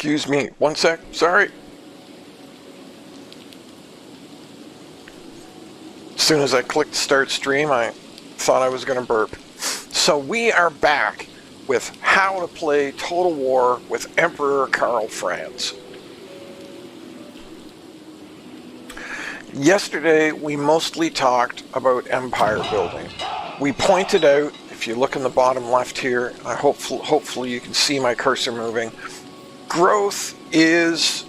Excuse me, one sec, sorry. As soon as I clicked start stream, I thought I was going to burp. So we are back with how to play Total War with Emperor Karl Franz. Yesterday, we mostly talked about empire building. We pointed out, if you look in the bottom left here, hopefully you can see my cursor moving, growth is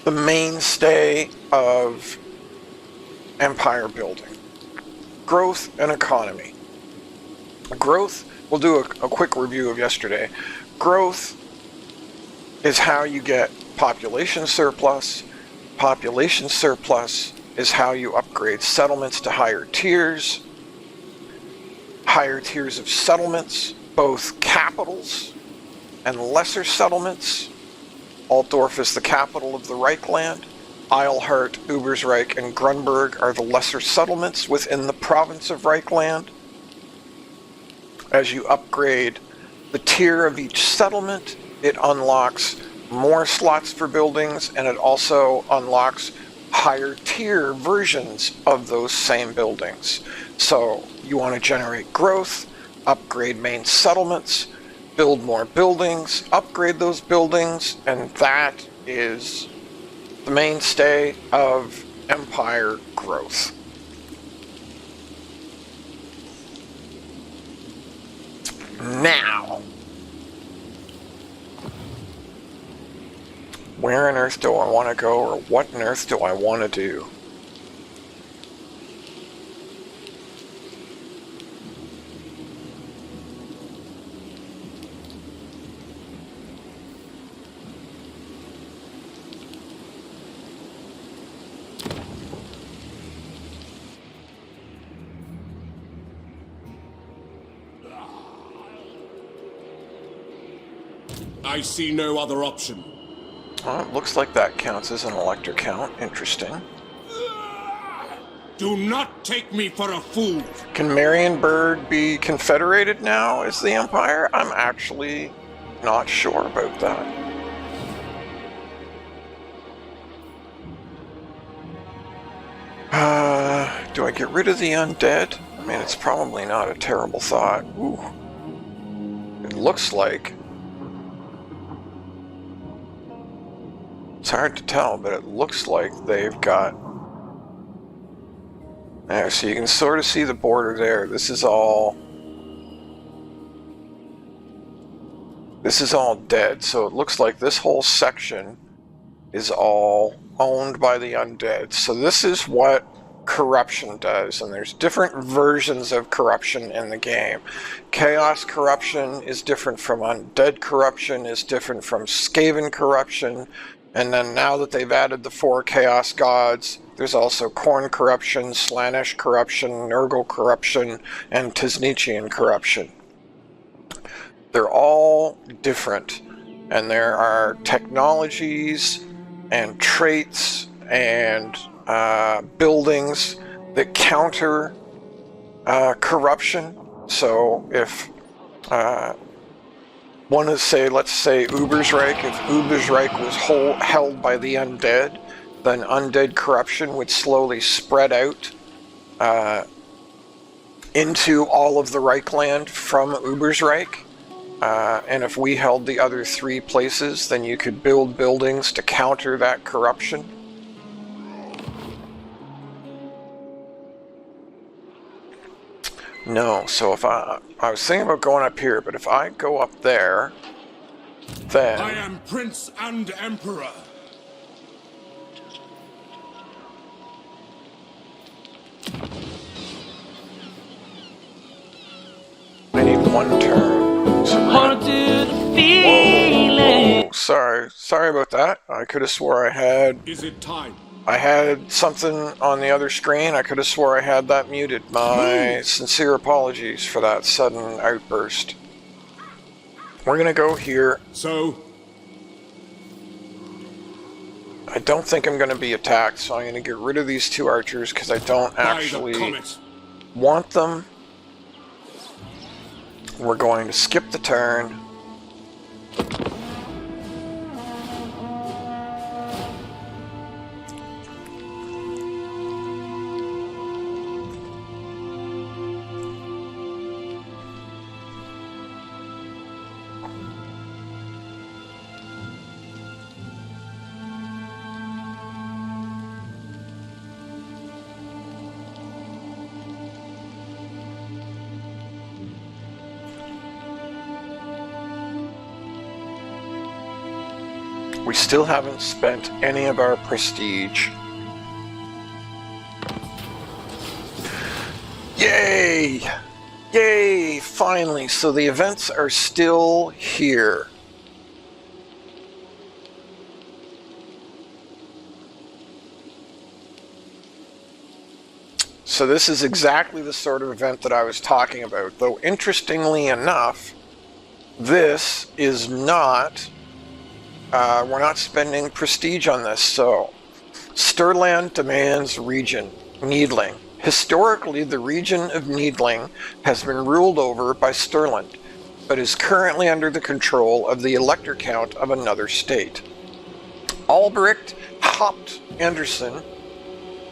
the mainstay of empire building. Growth and economy. Growth, we'll do a quick review of yesterday. Growth is how you get population surplus. Population surplus is how you upgrade settlements to higher tiers. Higher tiers of settlements, both capitals and lesser settlements. Altdorf is the capital of the Reichland. Eilhart, Ubersreich, and Grunberg are the lesser settlements within the province of Reichland. As you upgrade the tier of each settlement, it unlocks more slots for buildings, and it also unlocks higher tier versions of those same buildings. So you want to generate growth, upgrade main settlements, build more buildings, upgrade those buildings, and that is the mainstay of empire growth. Now, where on earth do I want to go, or what on earth do I want to do? I see no other option. Well, it looks like that counts as an elector count. Interesting. Do not take me for a fool. Can Marienburg be confederated now as the empire? I'm actually not sure about that. Do I get rid of the undead? I mean, it's probably not a terrible thought. Ooh. It looks like... It's hard to tell, but it looks like they've got... There, so you can sort of see the border there. This is all dead, so it looks like this whole section is all owned by the undead. So this is what corruption does, and there's different versions of corruption in the game. Chaos corruption is different from undead corruption, is different from Skaven corruption. And then now that they've added the 4 Chaos Gods, there's also Khorne corruption, Slaanesh corruption, Nurgle corruption, and Tiznichian corruption. They're all different, and there are technologies and traits and buildings that counter corruption. So if let's say Ubersreich, if Ubersreich was held by the undead, then undead corruption would slowly spread out into all of the Reichland from Ubersreich. And if we held the other 3 places, then you could build buildings to counter that corruption. No, so if I was thinking about going up here, but if I go up there, then... I am Prince and Emperor. I need 1 turn. So whoa, sorry about that. I could have swore I had... Is it time? I had something on the other screen. I could have swore I had that muted. My sincere apologies for that sudden outburst. We're gonna go here. So? I don't think I'm gonna be attacked, so I'm gonna get rid of these 2 archers because I don't actually want them. We're going to skip the turn. we still haven't spent any of our prestige. Yay! Yay! Finally! So the events are still here. So this is exactly the sort of event that I was talking about. Though interestingly enough, this is not, we're not spending prestige on this. So, Stirland demands region, Needling. Historically, the region of Needling has been ruled over by Stirland, but is currently under the control of the elector count of another state. Albrecht Haupt Anderson,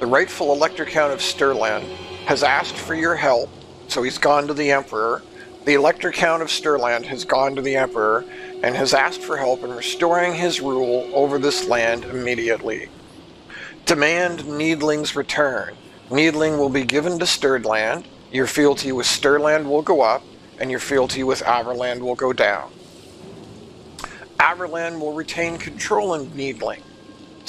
the rightful elector count of Stirland, has asked for your help, so he's gone to the Emperor. The elector count of Stirland has gone to the Emperor and has asked for help in restoring his rule over this land immediately. Demand Needling's return. Needling will be given to Stirland, your fealty with Stirland will go up, and your fealty with Averland will go down. Averland will retain control in Needling.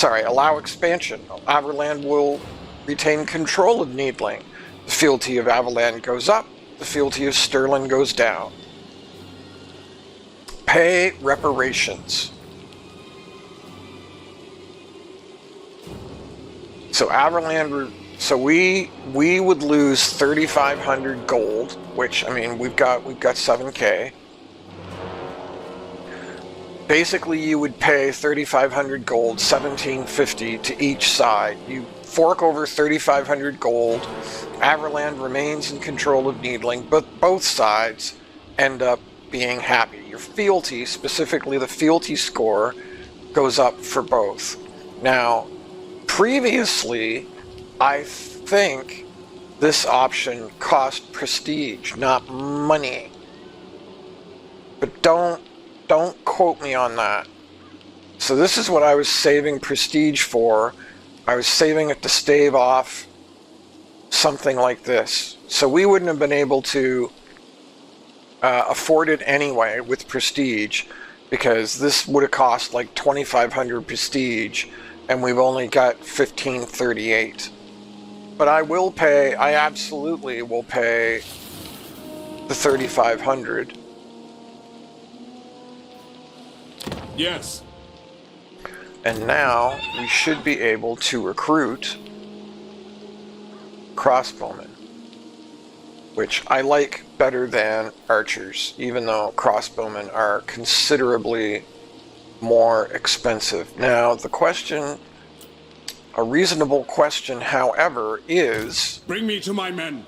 Allow expansion. Averland will retain control of Needling. The fealty of Averland goes up, the fealty of Stirland goes down. Pay reparations. So Averland, so we would lose 3,500 gold, which, I mean, we've got 7k. Basically, you would pay 3,500 gold, 1,750 to each side. You fork over 3,500 gold. Averland remains in control of Needling, but both sides end up being happy. Your fealty, specifically the fealty score, goes up for both. Now, previously, I think this option cost prestige, not money. But don't quote me on that. So this is what I was saving prestige for. I was saving it to stave off something like this. So we wouldn't have been able to afford it anyway with prestige, because this would have cost like 2,500 prestige, and we've only got 1,538. But I absolutely will pay the 3,500. Yes. And now we should be able to recruit crossbowmen, which I like better than archers, even though crossbowmen are considerably more expensive. Now, the question, a reasonable question, however, is... Bring me to my men.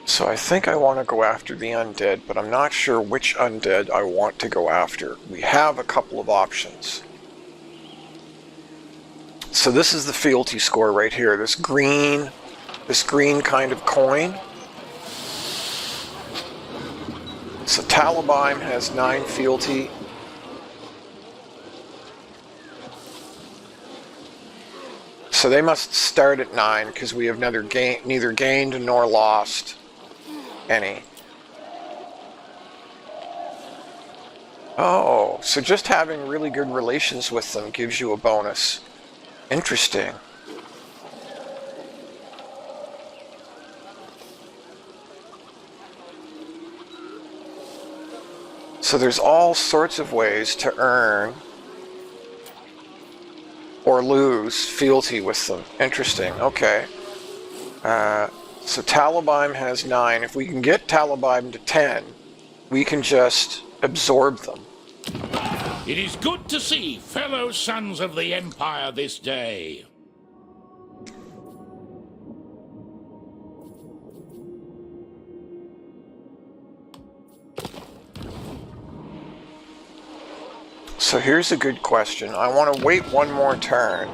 So I think I want to go after the undead, but I'm not sure which undead I want to go after. We have a couple of options. So this is the fealty score right here. This green kind of coin. So Talabheim has 9 fealty. So they must start at 9 because we have neither gained nor lost any. Oh, so just having really good relations with them gives you a bonus. Interesting. So there's all sorts of ways to earn or lose fealty with them. Interesting. Okay. So Talabheim has 9. If we can get Talabheim to 10, we can just absorb them. It is good to see fellow sons of the Empire this day. So here's a good question. I want to wait one more turn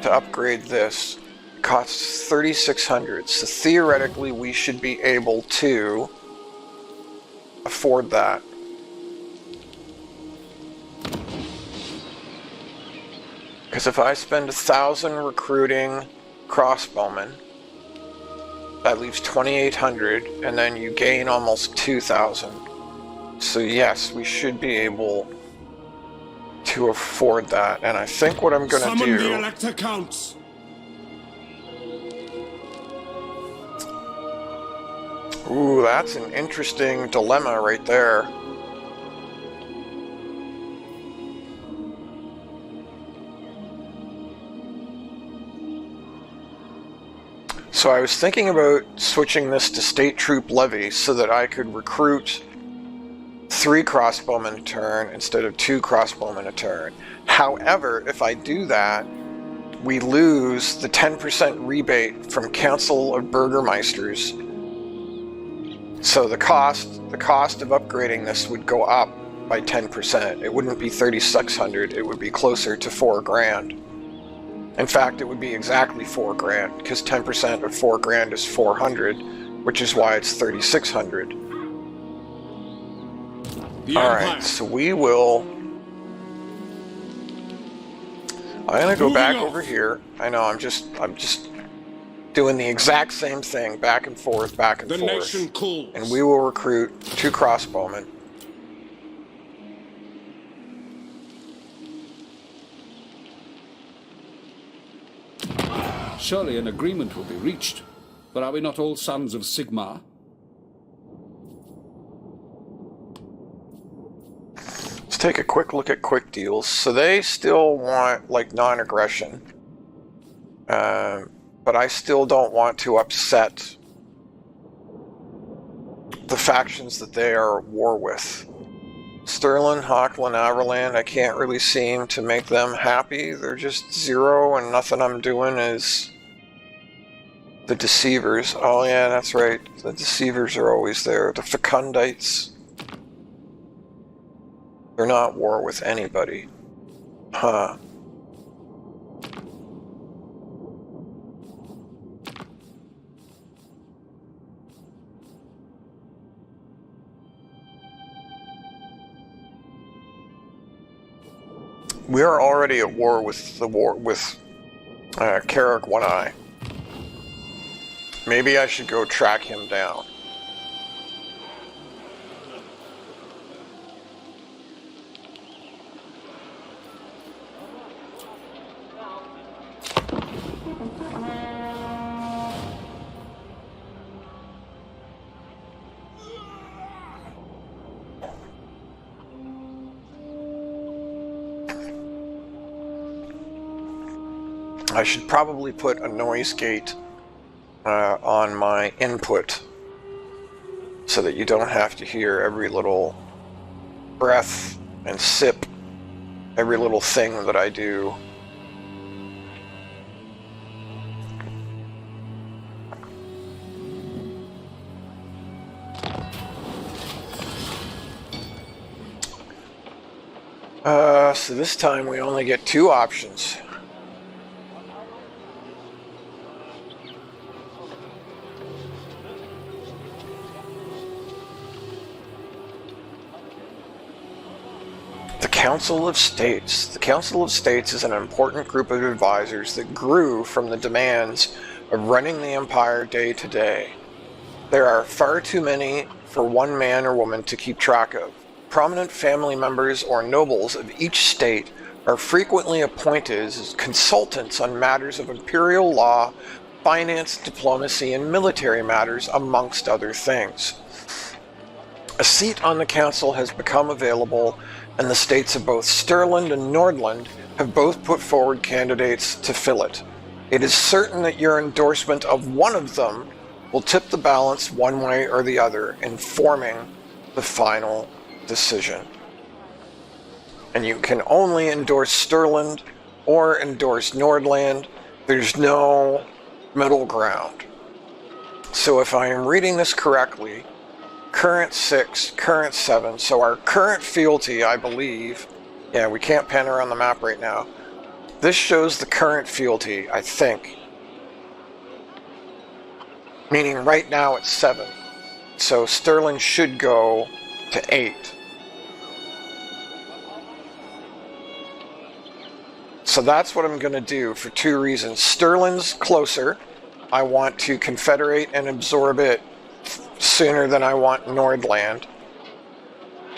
to upgrade this. It costs 3,600, so theoretically we should be able to afford that. Because if I spend 1,000 recruiting crossbowmen, that leaves 2,800, and then you gain almost 2,000. So yes, we should be able to afford that. And I think what I'm going to Summon do... the Elector Counts! Ooh, that's an interesting dilemma right there. So I was thinking about switching this to state troop levy so that I could recruit 3 crossbowmen a turn instead of 2 crossbowmen a turn. However, if I do that, we lose the 10% rebate from Council of Burgermeisters. So the cost of upgrading this would go up by 10%. It wouldn't be 3,600, it would be closer to 4 grand. In fact, it would be exactly 4 grand, because 10% of 4 grand is 400, which is why it's 3,600. Alright, so we will... I'm gonna go back over here. I know, I'm just doing the exact same thing, back and forth, back and forth. The nation cools. And we will recruit 2 crossbowmen. Surely an agreement will be reached. But are we not all sons of Sigmar? Let's take a quick look at quick deals. So they still want, like, non-aggression. But I still don't want to upset the factions that they are at war with. Stirland, Hochland, Averland, I can't really seem to make them happy. They're just 0, and nothing I'm doing is... The Deceivers. Oh yeah, that's right. The Deceivers are always there. The Fecundites. They're not at war with anybody. Huh. We are already at war with Carrick One-Eye. Maybe I should go track him down. I should probably put a noise gate on my input so that you don't have to hear every little breath and sip, every little thing that I do. So this time we only get 2 options. The Council of States. The Council of States is an important group of advisors that grew from the demands of running the Empire day to day. There are far too many for one man or woman to keep track of. Prominent family members or nobles of each state are frequently appointed as consultants on matters of imperial law, finance, diplomacy, and military matters, amongst other things. A seat on the council has become available, and the states of both Stirland and Nordland have both put forward candidates to fill it. It is certain that your endorsement of one of them will tip the balance one way or the other in forming the final decision. And you can only endorse Stirland or endorse Nordland. There's no middle ground. So if I am reading this correctly, current 6, current 7, so our current fealty, I believe, yeah, we can't pan around the map right now. This shows the current fealty, I think. Meaning right now it's 7. So Stirland should go to 8. So that's what I'm going to do for two reasons. Stirland's closer. I want to confederate and absorb it sooner than I want Nordland.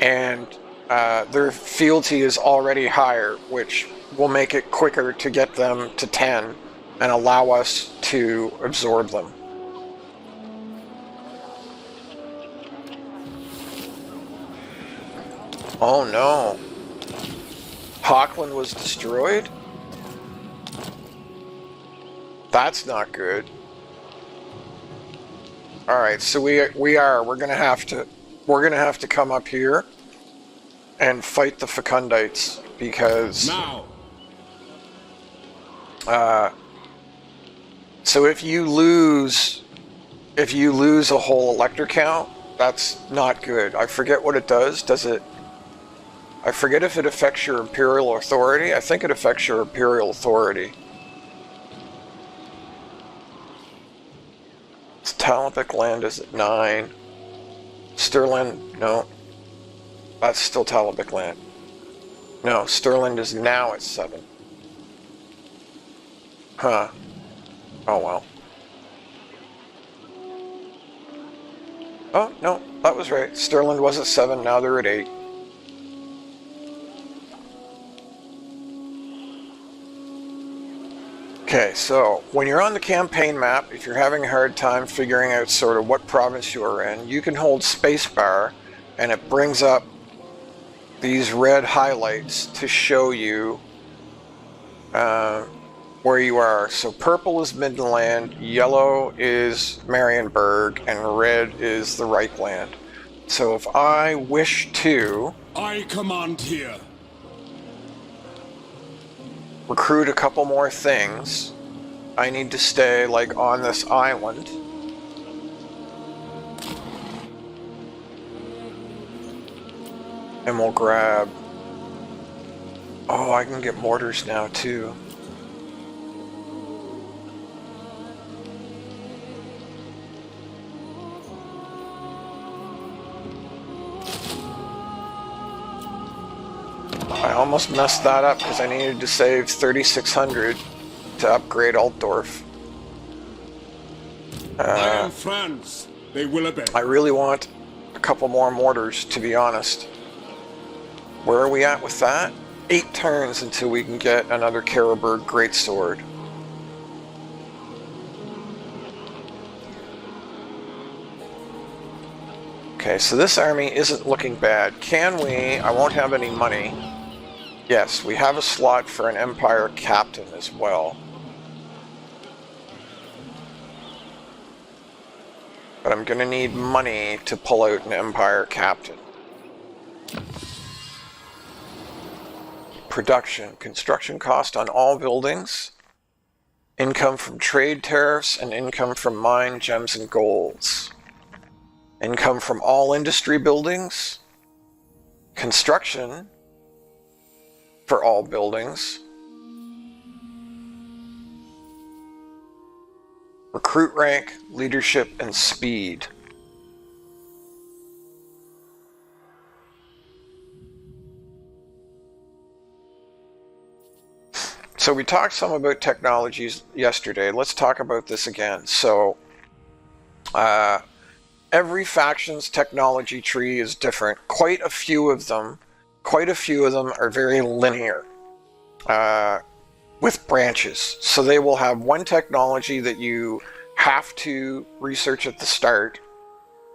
And their fealty is already higher, which will make it quicker to get them to 10 and allow us to absorb them. Oh no. Hochland was destroyed? That's not good. Alright, so we're gonna have to come up here and fight the Fecundites because Now. So if you lose a whole elector count, that's not good. I forget what it does. I forget if it affects your imperial authority. I think it affects your imperial authority. Talabic land is at 9. Stirland, no. That's still Talabic land. No, Stirland is now at 7. Huh. Oh well. Oh, no, that was right. Stirland was at 7, now they're at 8. Okay, so when you're on the campaign map, if you're having a hard time figuring out sort of what province you are in, you can hold spacebar and it brings up these red highlights to show you where you are. So purple is Midland, yellow is Marienburg, and red is the Reichland. So if I wish to I command here. recruit a couple more things, I need to stay like on this island. And we'll grab... Oh, I can get mortars now too. I almost messed that up because I needed to save 3,600 to upgrade Altdorf. I am Franz. They will obey. I really want a couple more mortars, to be honest. Where are we at with that? 8 turns until we can get another Karaberg Greatsword. Okay, so this army isn't looking bad. Can we... I won't have any money. Yes, we have a slot for an Empire Captain as well. But I'm going to need money to pull out an Empire Captain. Production. Construction cost on all buildings. Income from trade tariffs and income from mine, gems, and golds. Income from all industry buildings. Construction for all buildings. Recruit rank, leadership, and speed. So we talked some about technologies yesterday. Let's talk about this again. So every faction's technology tree is different. Quite a few of them are very linear with branches. So they will have one technology that you have to research at the start,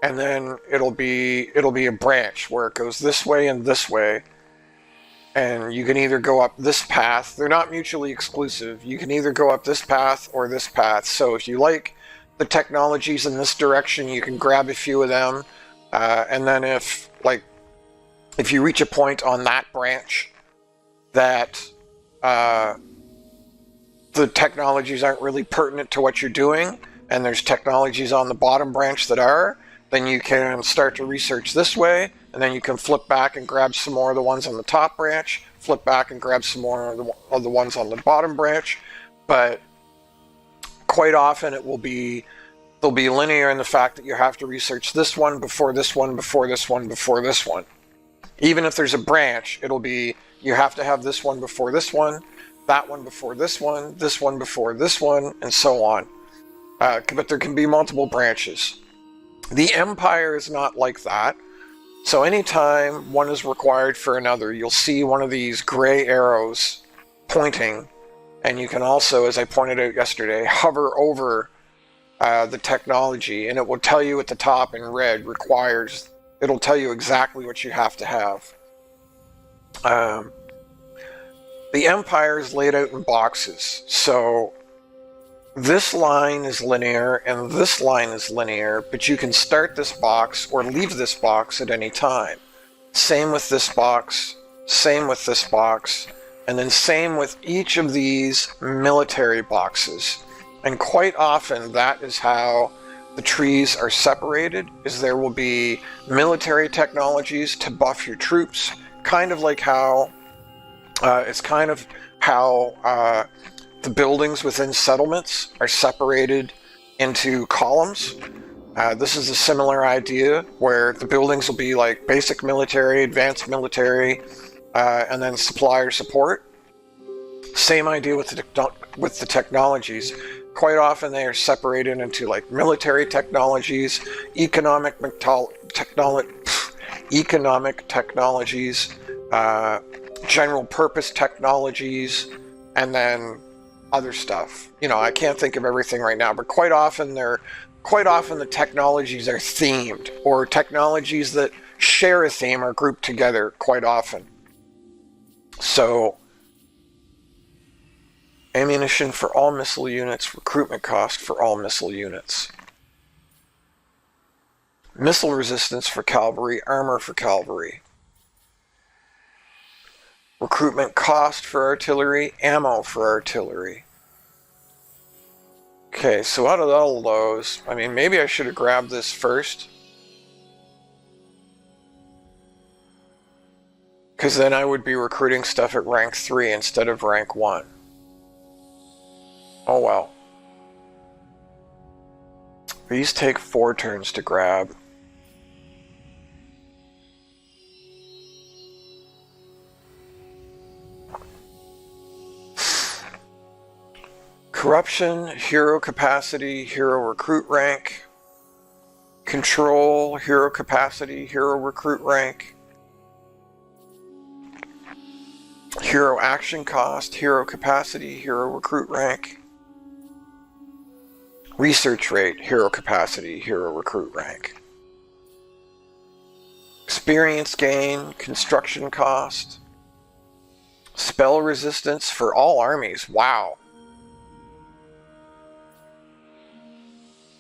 and then it'll be a branch where it goes this way and this way, and you can either go up this path. They're not mutually exclusive. You can either go up this path or this path. So if you like the technologies in this direction, you can grab a few of them, and then if you reach a point on that branch that the technologies aren't really pertinent to what you're doing, and there's technologies on the bottom branch that are, then you can start to research this way, and then you can flip back and grab some more of the ones on the top branch, flip back and grab some more of the ones on the bottom branch. But quite often they'll be linear in the fact that you have to research this one before this one, before this one, before this one. Even if there's a branch, it'll be you have to have this one before this one, that one before this one before this one, and so on. But there can be multiple branches. The Empire is not like that. So anytime one is required for another, you'll see one of these gray arrows pointing, and you can also, as I pointed out yesterday, hover over the technology, and it will tell you at the top in red, requires, it'll tell you exactly what you have to have. The Empire is laid out in boxes, so this line is linear and this line is linear, but you can start this box or leave this box at any time. Same with this box, same with this box, and then same with each of these military boxes. And quite often that is how the trees are separated, is there will be military technologies to buff your troops, kind of like how it's kind of how the buildings within settlements are separated into columns. This is a similar idea where the buildings will be like basic military, advanced military, and then supplier support. Same idea with the technologies. Quite often they are separated into like military technologies, economic technologies, general purpose technologies, and then other stuff. You know, I can't think of everything right now, but quite often the technologies are themed, or technologies that share a theme are grouped together quite often. So, ammunition for all missile units, recruitment cost for all missile units. Missile resistance for cavalry, armor for cavalry. Recruitment cost for artillery, ammo for artillery. Okay, so out of all of those, I mean, maybe I should have grabbed this first. Because then I would be recruiting stuff at rank 3 instead of rank 1. Oh well. These take 4 turns to grab. Corruption, hero capacity, hero recruit rank. Control, hero capacity, hero recruit rank. Hero action cost, hero capacity, hero recruit rank. Research rate, hero capacity, hero recruit rank. Experience gain, construction cost. Spell resistance for all armies, wow.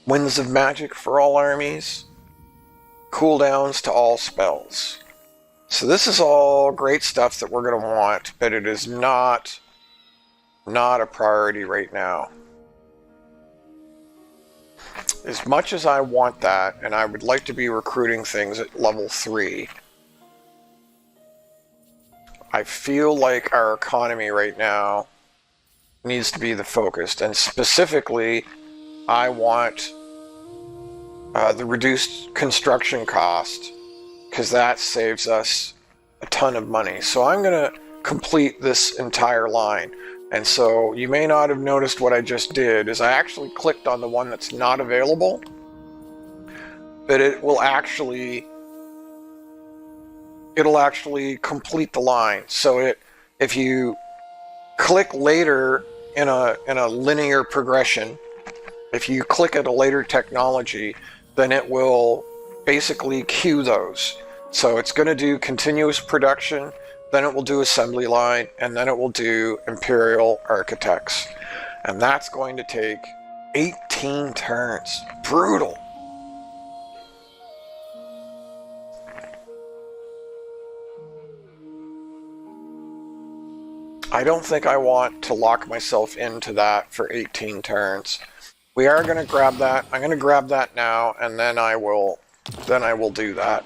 Winds of magic for all armies. Cooldowns to all spells. So this is all great stuff that we're going to want, but it is not a priority right now. As much as I want that, and I would like to be recruiting things at level 3, I feel like our economy right now needs to be the focus, and specifically I want the reduced construction cost, because that saves us a ton of money. So I'm going to complete this entire line. And so you may not have noticed what I just did, is I actually clicked on the one that's not available, but it'll actually complete the line. So if you click later in a linear progression, if you click at a later technology, then it will basically queue those. So it's going to do continuous production, then it will do assembly line, and then it will do Imperial Architects. And that's going to take 18 turns. Brutal. I don't think I want to lock myself into that for 18 turns. We are going to grab that. I'm going to grab that now, and then I will do that.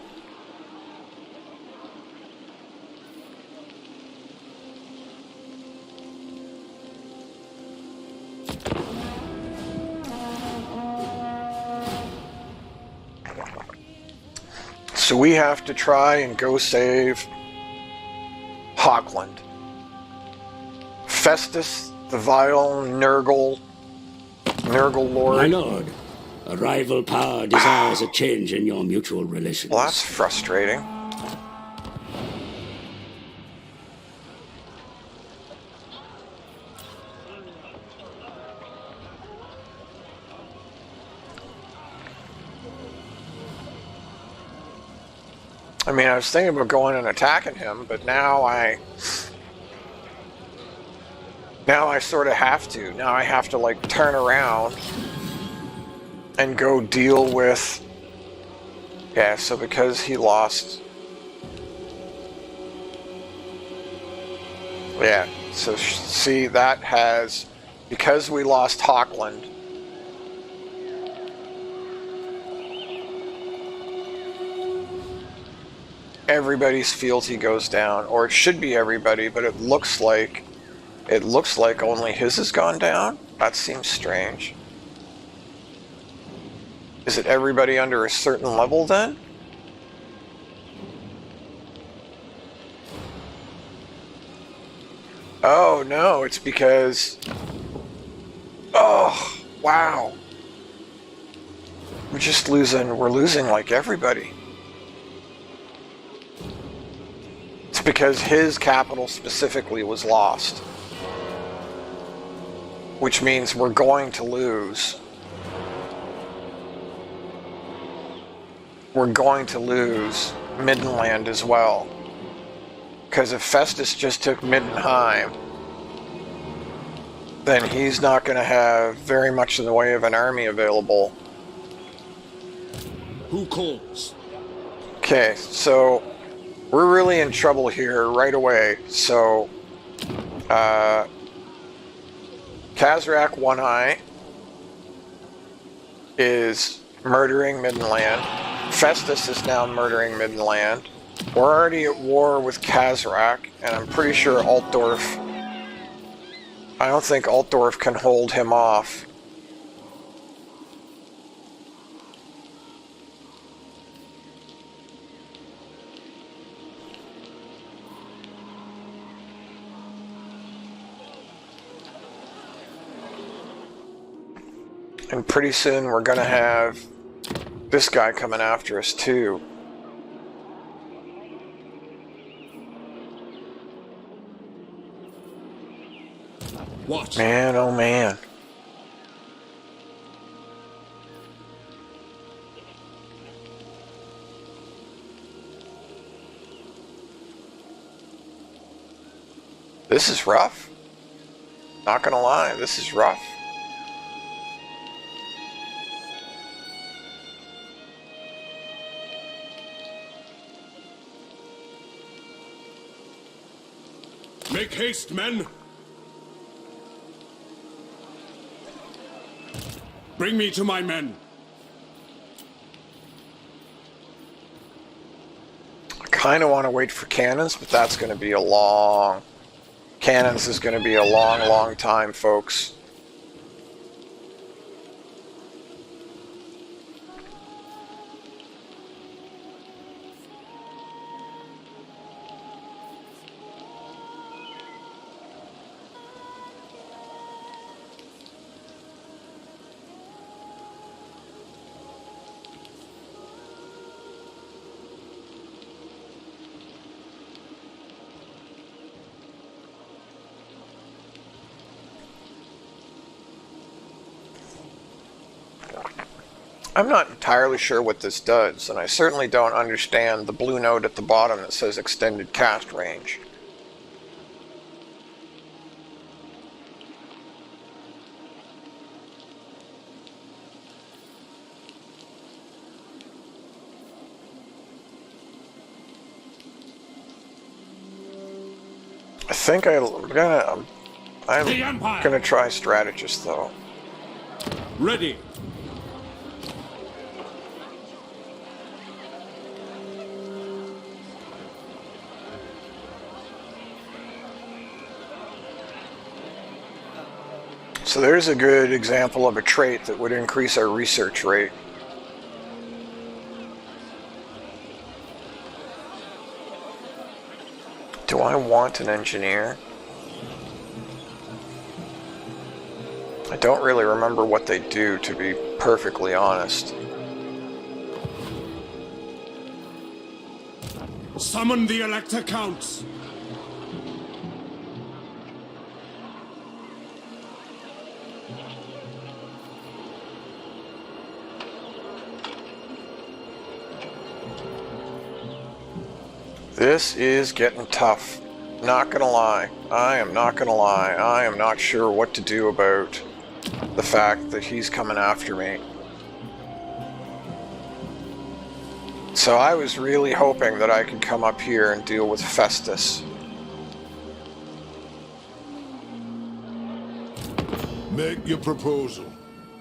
So we have to try and go save Hawkland. Festus, the vile Nurgle Lord. My lord, a rival power desires a change in your mutual relations. Well, that's frustrating. I mean, I was thinking about going and attacking him, but now I sort of have to. Now I have to, like, turn around and go deal with... Yeah, so because he lost... Yeah, so see, that has... Because we lost Hockland... Everybody's fealty goes down, or it should be everybody, but it looks like only his has gone down. That seems strange. Is it everybody under a certain level then? Oh no, it's because... Oh, wow. We're losing like everybody. It's because his capital specifically was lost. Which means we're going to lose. We're going to lose Middenland as well. Because if Festus just took Middenheim, then he's not going to have very much in the way of an army available. Who calls? Okay, so we're really in trouble here right away. So, Kazrak One-Eye is murdering Middenland. Festus is now murdering Middenland. We're already at war with Kazrak, and I'm pretty sure Altdorf... I don't think Altdorf can hold him off. And pretty soon we're going to have this guy coming after us too. What? Man, oh man. This is rough. Not gonna lie, this is rough. Make haste, men! Bring me to my men. I kind of want to wait for cannons, but that's going to be a long... Cannons is going to be a long, long time, folks. I'm not entirely sure what this does, and I certainly don't understand the blue note at the bottom that says extended cast range. I think I'm gonna try strategist though. Ready. So there's a good example of a trait that would increase our research rate. Do I want an engineer? I don't really remember what they do, to be perfectly honest. Summon the Elector Counts. This is getting tough. Not gonna lie. I am not gonna lie. I am not sure what to do about the fact that he's coming after me. So I was really hoping that I could come up here and deal with Festus. Make your proposal.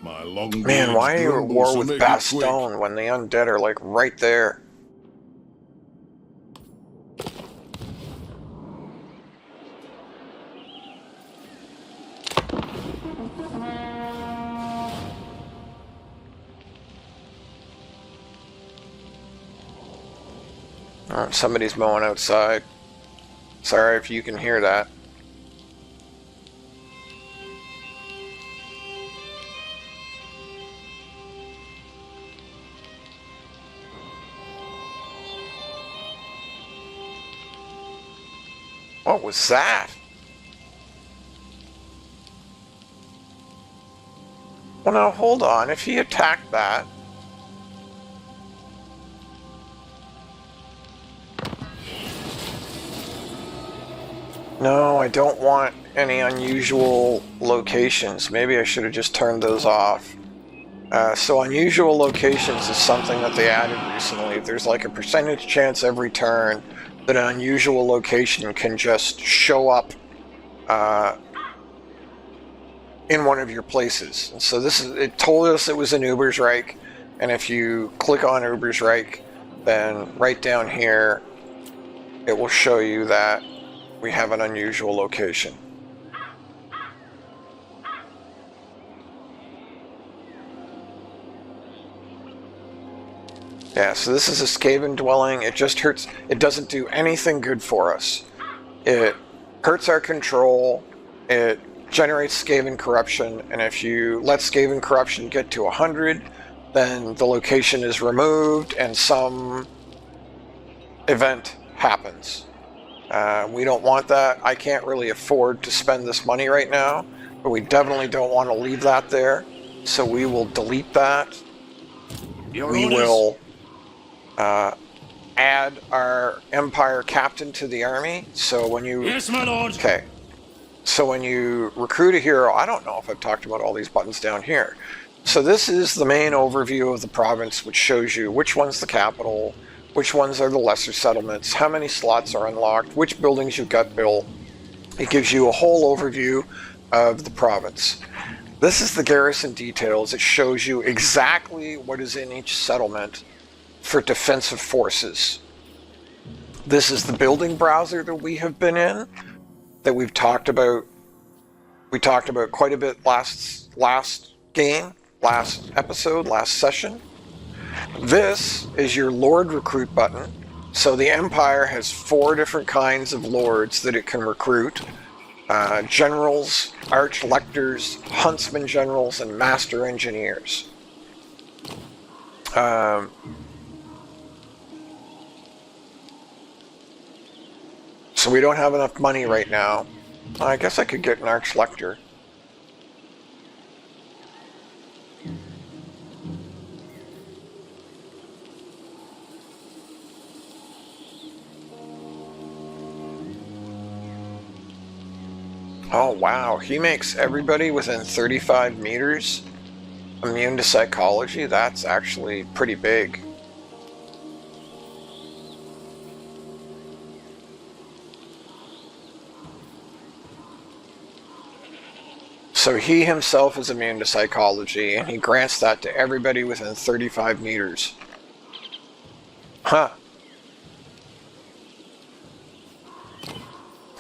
My long Man, why are you at grumbles, war so with make it quick. Bastogne when the undead are like right there? Oh, somebody's mowing outside. Sorry if you can hear that. What was that? Well, now hold on. If he attacked that... No, I don't want any unusual locations. Maybe I should have just turned those off. So unusual locations is something that they added recently. There's like a percentage chance every turn that an unusual location can just show up in one of your places. And so it told us it was in Ubersreich, and if you click on Ubersreich, then right down here it will show you that we have an unusual location. Yeah, so this is a Skaven dwelling. It just hurts. It doesn't do anything good for us. It hurts our control. It generates Skaven corruption. And if you let Skaven corruption get to 100, then the location is removed and some event happens. We don't want that. I can't really afford to spend this money right now, but we definitely don't want to leave that there. So we will delete that. We will add our Empire captain to the army. So when you... Yes, my lord. Okay. So when you recruit a hero, I don't know if I've talked about all these buttons down here. So this is the main overview of the province, which shows you which one's the capital, which ones are the lesser settlements, how many slots are unlocked, which buildings you've got built. It gives you a whole overview of the province. This is the garrison details. It shows you exactly what is in each settlement for defensive forces. This is the building browser that we have been in, that we've talked about. We talked about quite a bit last game, last episode, last session. This is your Lord Recruit button. So the Empire has 4 different kinds of lords that it can recruit. Generals, Arch-Lectors, Huntsman Generals, and Master Engineers. So we don't have enough money right now. I guess I could get an Arch-Lector. Oh wow, he makes everybody within 35 meters immune to psychology. That's actually pretty big. So he himself is immune to psychology, and he grants that to everybody within 35 meters. Huh.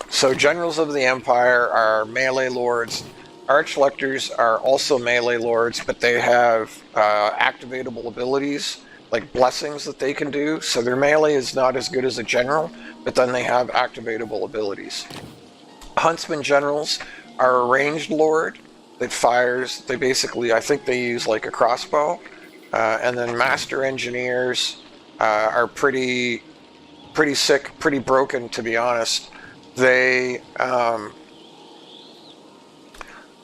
So generals of the Empire are melee lords. Arch-Lectors are also melee lords, but they have activatable abilities, like blessings that they can do. So their melee is not as good as a general, but then they have activatable abilities. Huntsman Generals are a ranged lord, that fires. They basically, I think they use like a crossbow. And then master engineers are pretty sick, pretty broken, to be honest. They are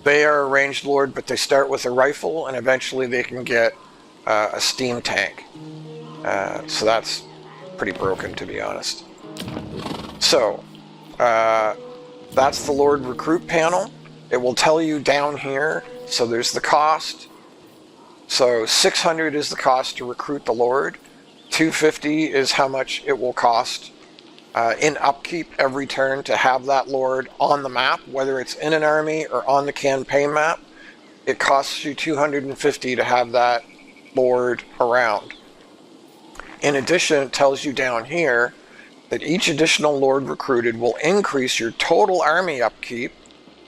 a ranged lord, but they start with a rifle, and eventually they can get a steam tank. So that's pretty broken, to be honest. So that's the Lord Recruit panel. It will tell you down here. So there's the cost. So 600 is the cost to recruit the Lord. 250 is how much it will cost in upkeep every turn to have that Lord on the map, whether it's in an army or on the campaign map. It costs you 250 to have that Lord around. In addition, it tells you down here that each additional Lord recruited will increase your total army upkeep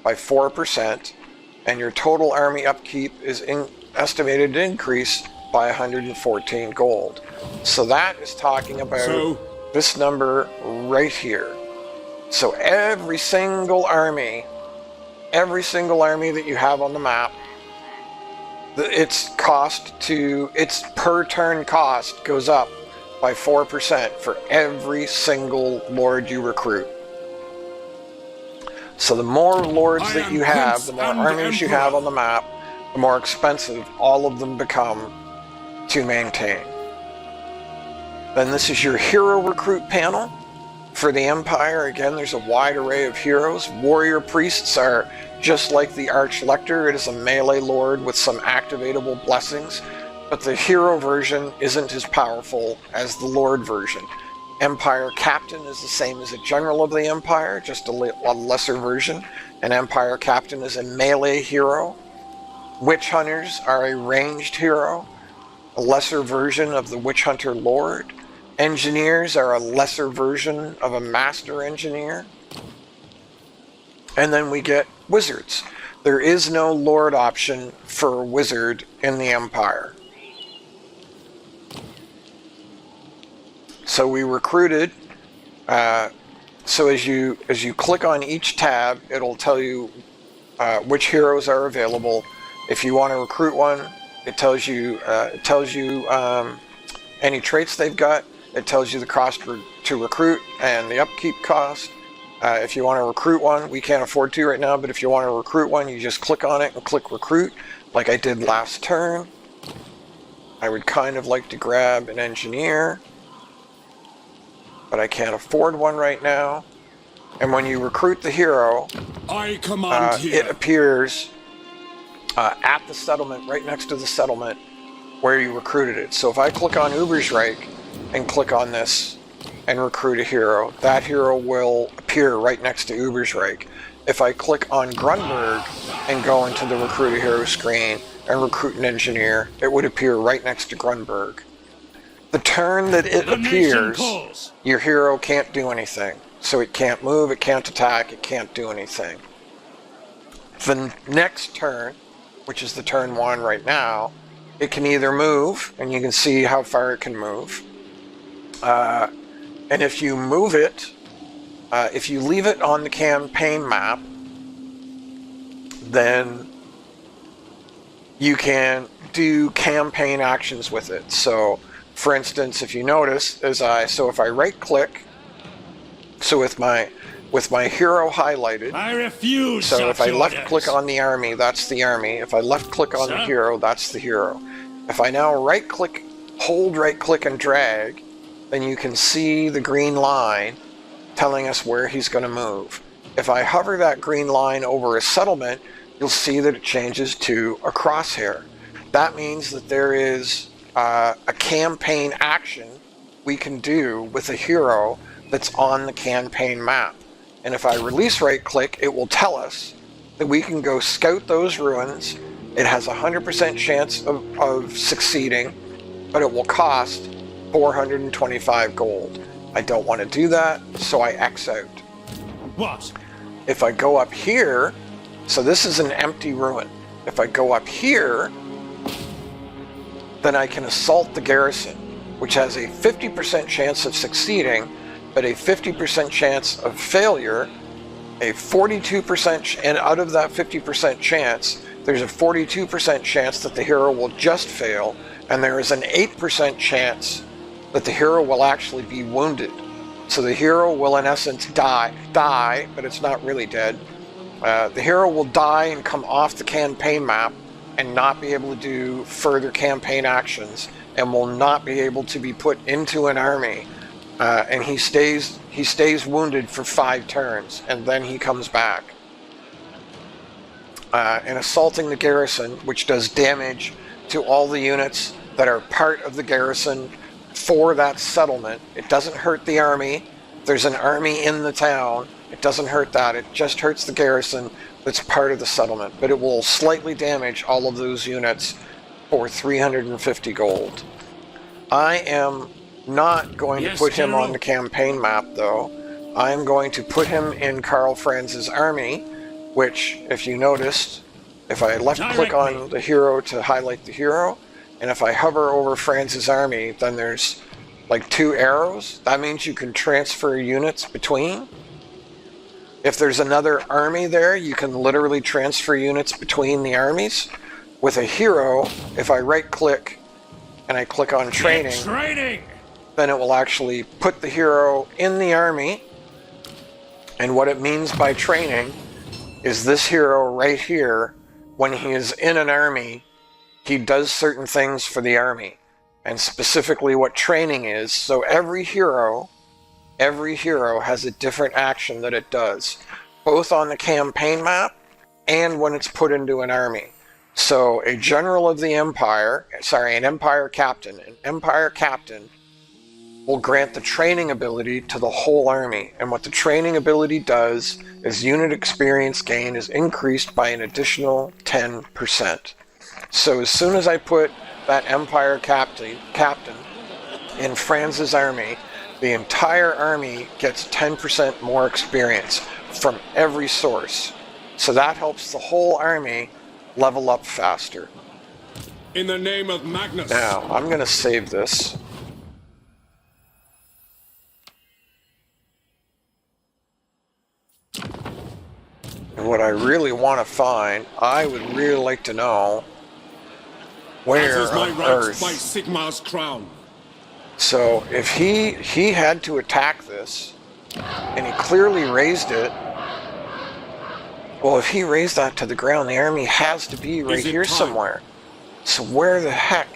by 4%, and your total army upkeep is estimated to increase by 114 gold. So that is talking about this number right here. So every single army that you have on the map, its per turn cost goes up by 4% for every single Lord you recruit. So the more Lords that you have, the more armies you have on the map, the more expensive all of them become to maintain. Then this is your hero recruit panel. For the Empire, again, there's a wide array of heroes. Warrior priests are just like the Archlector. It is a melee lord with some activatable blessings, but the hero version isn't as powerful as the Lord version. Empire Captain is the same as a General of the Empire, just a lesser version. An Empire Captain is a melee hero. Witch Hunters are a ranged hero, a lesser version of the Witch Hunter Lord. Engineers are a lesser version of a Master Engineer. And then we get Wizards. There is no Lord option for a Wizard in the Empire. So we recruited. So as you click on each tab, it'll tell you which heroes are available. If you want to recruit one, it tells you any traits they've got. It tells you the cost to recruit and the upkeep cost. If you want to recruit one, we can't afford to right now, but if you want to recruit one, you just click on it and click recruit, like I did last turn. I would kind of like to grab an engineer, but I can't afford one right now. And when you recruit the hero, I command here. It appears at the settlement, right next to the settlement where you recruited it. So if I click on Ubersreich and click on this and recruit a hero, that hero will appear right next to Ubersreich. If I click on Grunberg and go into the recruit a hero screen and recruit an engineer, it would appear right next to Grunberg. The turn that it appears, your hero can't do anything. So it can't move, it can't attack, it can't do anything. The next turn, which is the turn 1 right now, it can either move, and you can see how far it can move. And if you move it, if you leave it on the campaign map, then you can do campaign actions with it. So, for instance, if you notice, if I right-click, so with my hero highlighted, I refuse. so if I left-click on the army, that's the army. If I left-click on the hero, that's the hero. If I now right-click, hold right-click and drag, then you can see the green line telling us where he's going to move. If I hover that green line over a settlement, you'll see that it changes to a crosshair. That means that there is a campaign action we can do with a hero that's on the campaign map. And if I release right-click, it will tell us that we can go scout those ruins. It has a 100% chance of succeeding, but it will cost 425 gold. I don't want to do that, so I X out. What? If I go up here, so this is an empty ruin. If I go up here, then I can assault the garrison, which has a 50% chance of succeeding, but a 50% chance of failure, a 42%, and out of that 50% chance, there's a 42% chance that the hero will just fail, and there is an 8% chance that the hero will actually be wounded. So the hero will in essence die, but it's not really dead. The hero will die and come off the campaign map and not be able to do further campaign actions, and will not be able to be put into an army, and he stays wounded for 5 turns, and then he comes back. And assaulting the garrison, which does damage to all the units that are part of the garrison for that settlement. It doesn't hurt the army. If there's an army in the town, it doesn't hurt that. It just hurts the garrison that's part of the settlement. But it will slightly damage all of those units for 350 gold. I am not going to put him on the campaign map, though. I am going to put him in Karl Franz's army, which, if you noticed, if I left-click on the hero to highlight the hero, and if I hover over Franz's army, then there's like 2 arrows. That means you can transfer units between. If there's another army there, you can literally transfer units between the armies. With a hero, if I right-click and I click on training, then it will actually put the hero in the army. And what it means by training is this hero right here, when he is in an army, he does certain things for the army, and specifically what training is. So every hero has a different action that it does, both on the campaign map and when it's put into an army. So a general of the Empire, an Empire captain will grant the training ability to the whole army. And what the training ability does is unit experience gain is increased by an additional 10%. So as soon as I put that Empire captain in Franz's army, the entire army gets 10% more experience from every source. So that helps the whole army level up faster. In the name of Magnus. Now, I'm going to save this. And what I really want to find, I would really like to know where As is my on right Earth. by Sigmar's crown. So if he had to attack this, and he clearly raised it, well, if he raised that to the ground, the army has to be right here somewhere. So where the heck?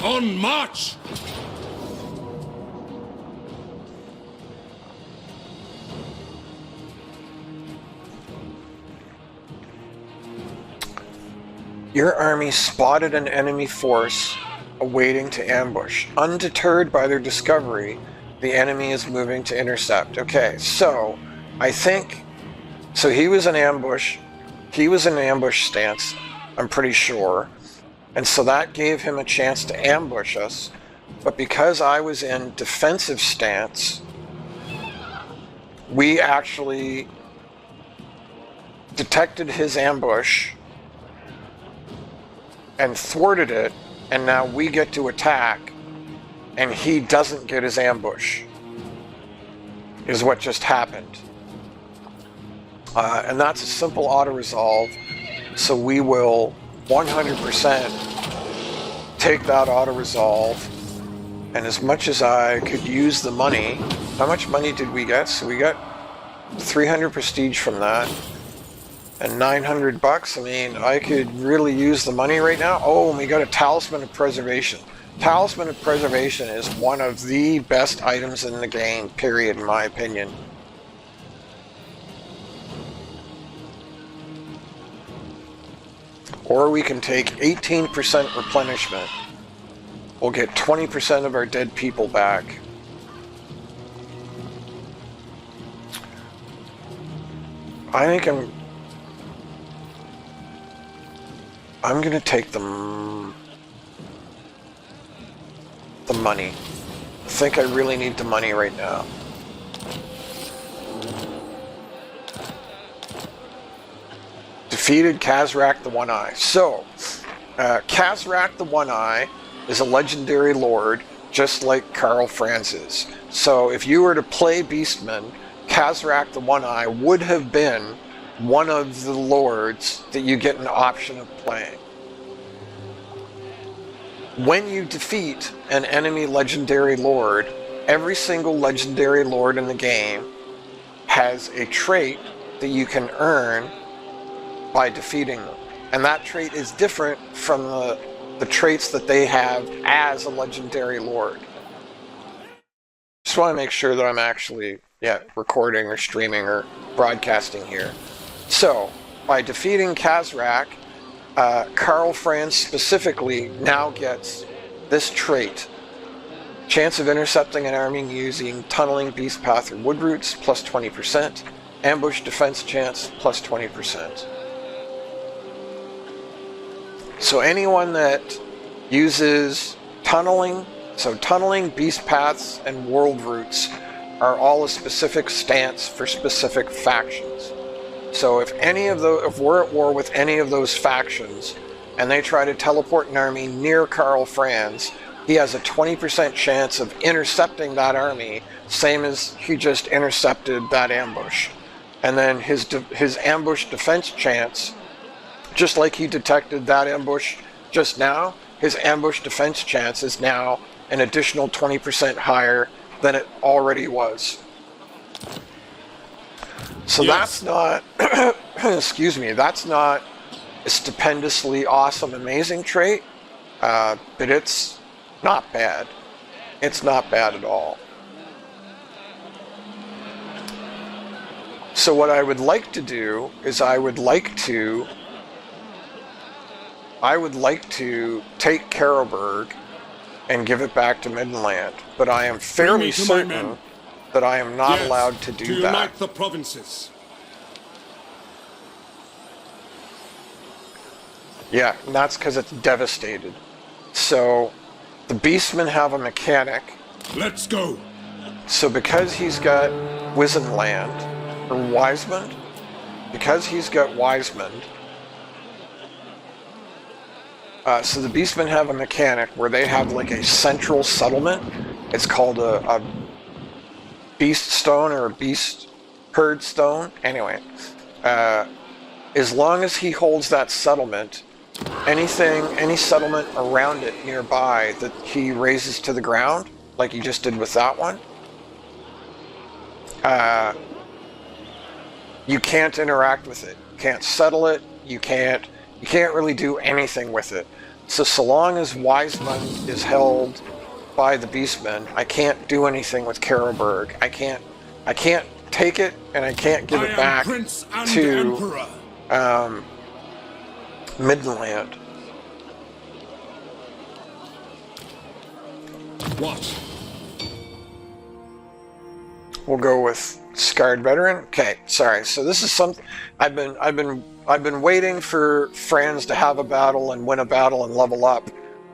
On march! Your army spotted an enemy force awaiting to ambush. Undeterred by their discovery, the enemy is moving to intercept. Okay, so I think... So he was in ambush. He was in ambush stance, I'm pretty sure. And so that gave him a chance to ambush us. But because I was in defensive stance, we actually detected his ambush and thwarted it, and now we get to attack, and he doesn't get his ambush, is what just happened. And that's a simple auto-resolve, so we will 100% take that auto-resolve, and as much as I could use the money, how much money did we get? So we got 300 prestige from that, and 900 bucks. I mean, I could really use the money right now. Oh, and we got a Talisman of Preservation. Talisman of Preservation is one of the best items in the game, period, in my opinion. Or we can take 18% replenishment. We'll get 20% of our dead people back. I think I'm gonna take the money. I think I really need the money right now. Defeated Khazrak the One-Eye. So, Khazrak the One-Eye is a legendary lord, just like Karl Franz is. So, if you were to play Beastman, Khazrak the One-Eye would have been one of the lords that you get an option of playing. When you defeat an enemy legendary lord, every single legendary lord in the game has a trait that you can earn by defeating them. And that trait is different from the traits that they have as a legendary lord. Just want to make sure that I'm actually recording or streaming or broadcasting here. So, by defeating Kazrak, Karl Franz specifically now gets this trait. Chance of intercepting an army using tunneling, beast path, or wood routes, plus 20%. Ambush defense chance, plus 20%. So anyone that uses tunneling, so tunneling, beast paths, and world routes are all a specific stance for specific factions. So if we're at war with any of those factions, and they try to teleport an army near Karl Franz, he has a 20% chance of intercepting that army, same as he just intercepted that ambush. And then his ambush defense chance, just like he detected that ambush just now, his ambush defense chance is now an additional 20% higher than it already was. So yes. That's not, excuse me, that's not a stupendously awesome, amazing trait, but it's not bad. It's not bad at all. So what I would like to do is I would like to take Karlberg and give it back to Middenland, but I am fairly certain that I am not allowed to do that. Unite the provinces. Yeah, and that's because it's devastated. So the Beastmen have a mechanic. Let's go. So because he's got Wisenland, or Wisemund, because he's got Wisemund, so the Beastmen have a mechanic where they have like a central settlement. It's called a Beast Stone or a Beast Herd Stone. Anyway, as long as he holds that settlement, any settlement around it nearby that he raises to the ground, like he just did with that one, you can't interact with it. You can't settle it. You can't really do anything with it. So long as Wisemund is held by the Beastmen, I can't do anything with Karlberg. I can't take it, and I can't give it back to Middenland. What? We'll go with Scarred Veteran. Okay, sorry. So this is something I've been waiting for Franz to have a battle and win a battle and level up,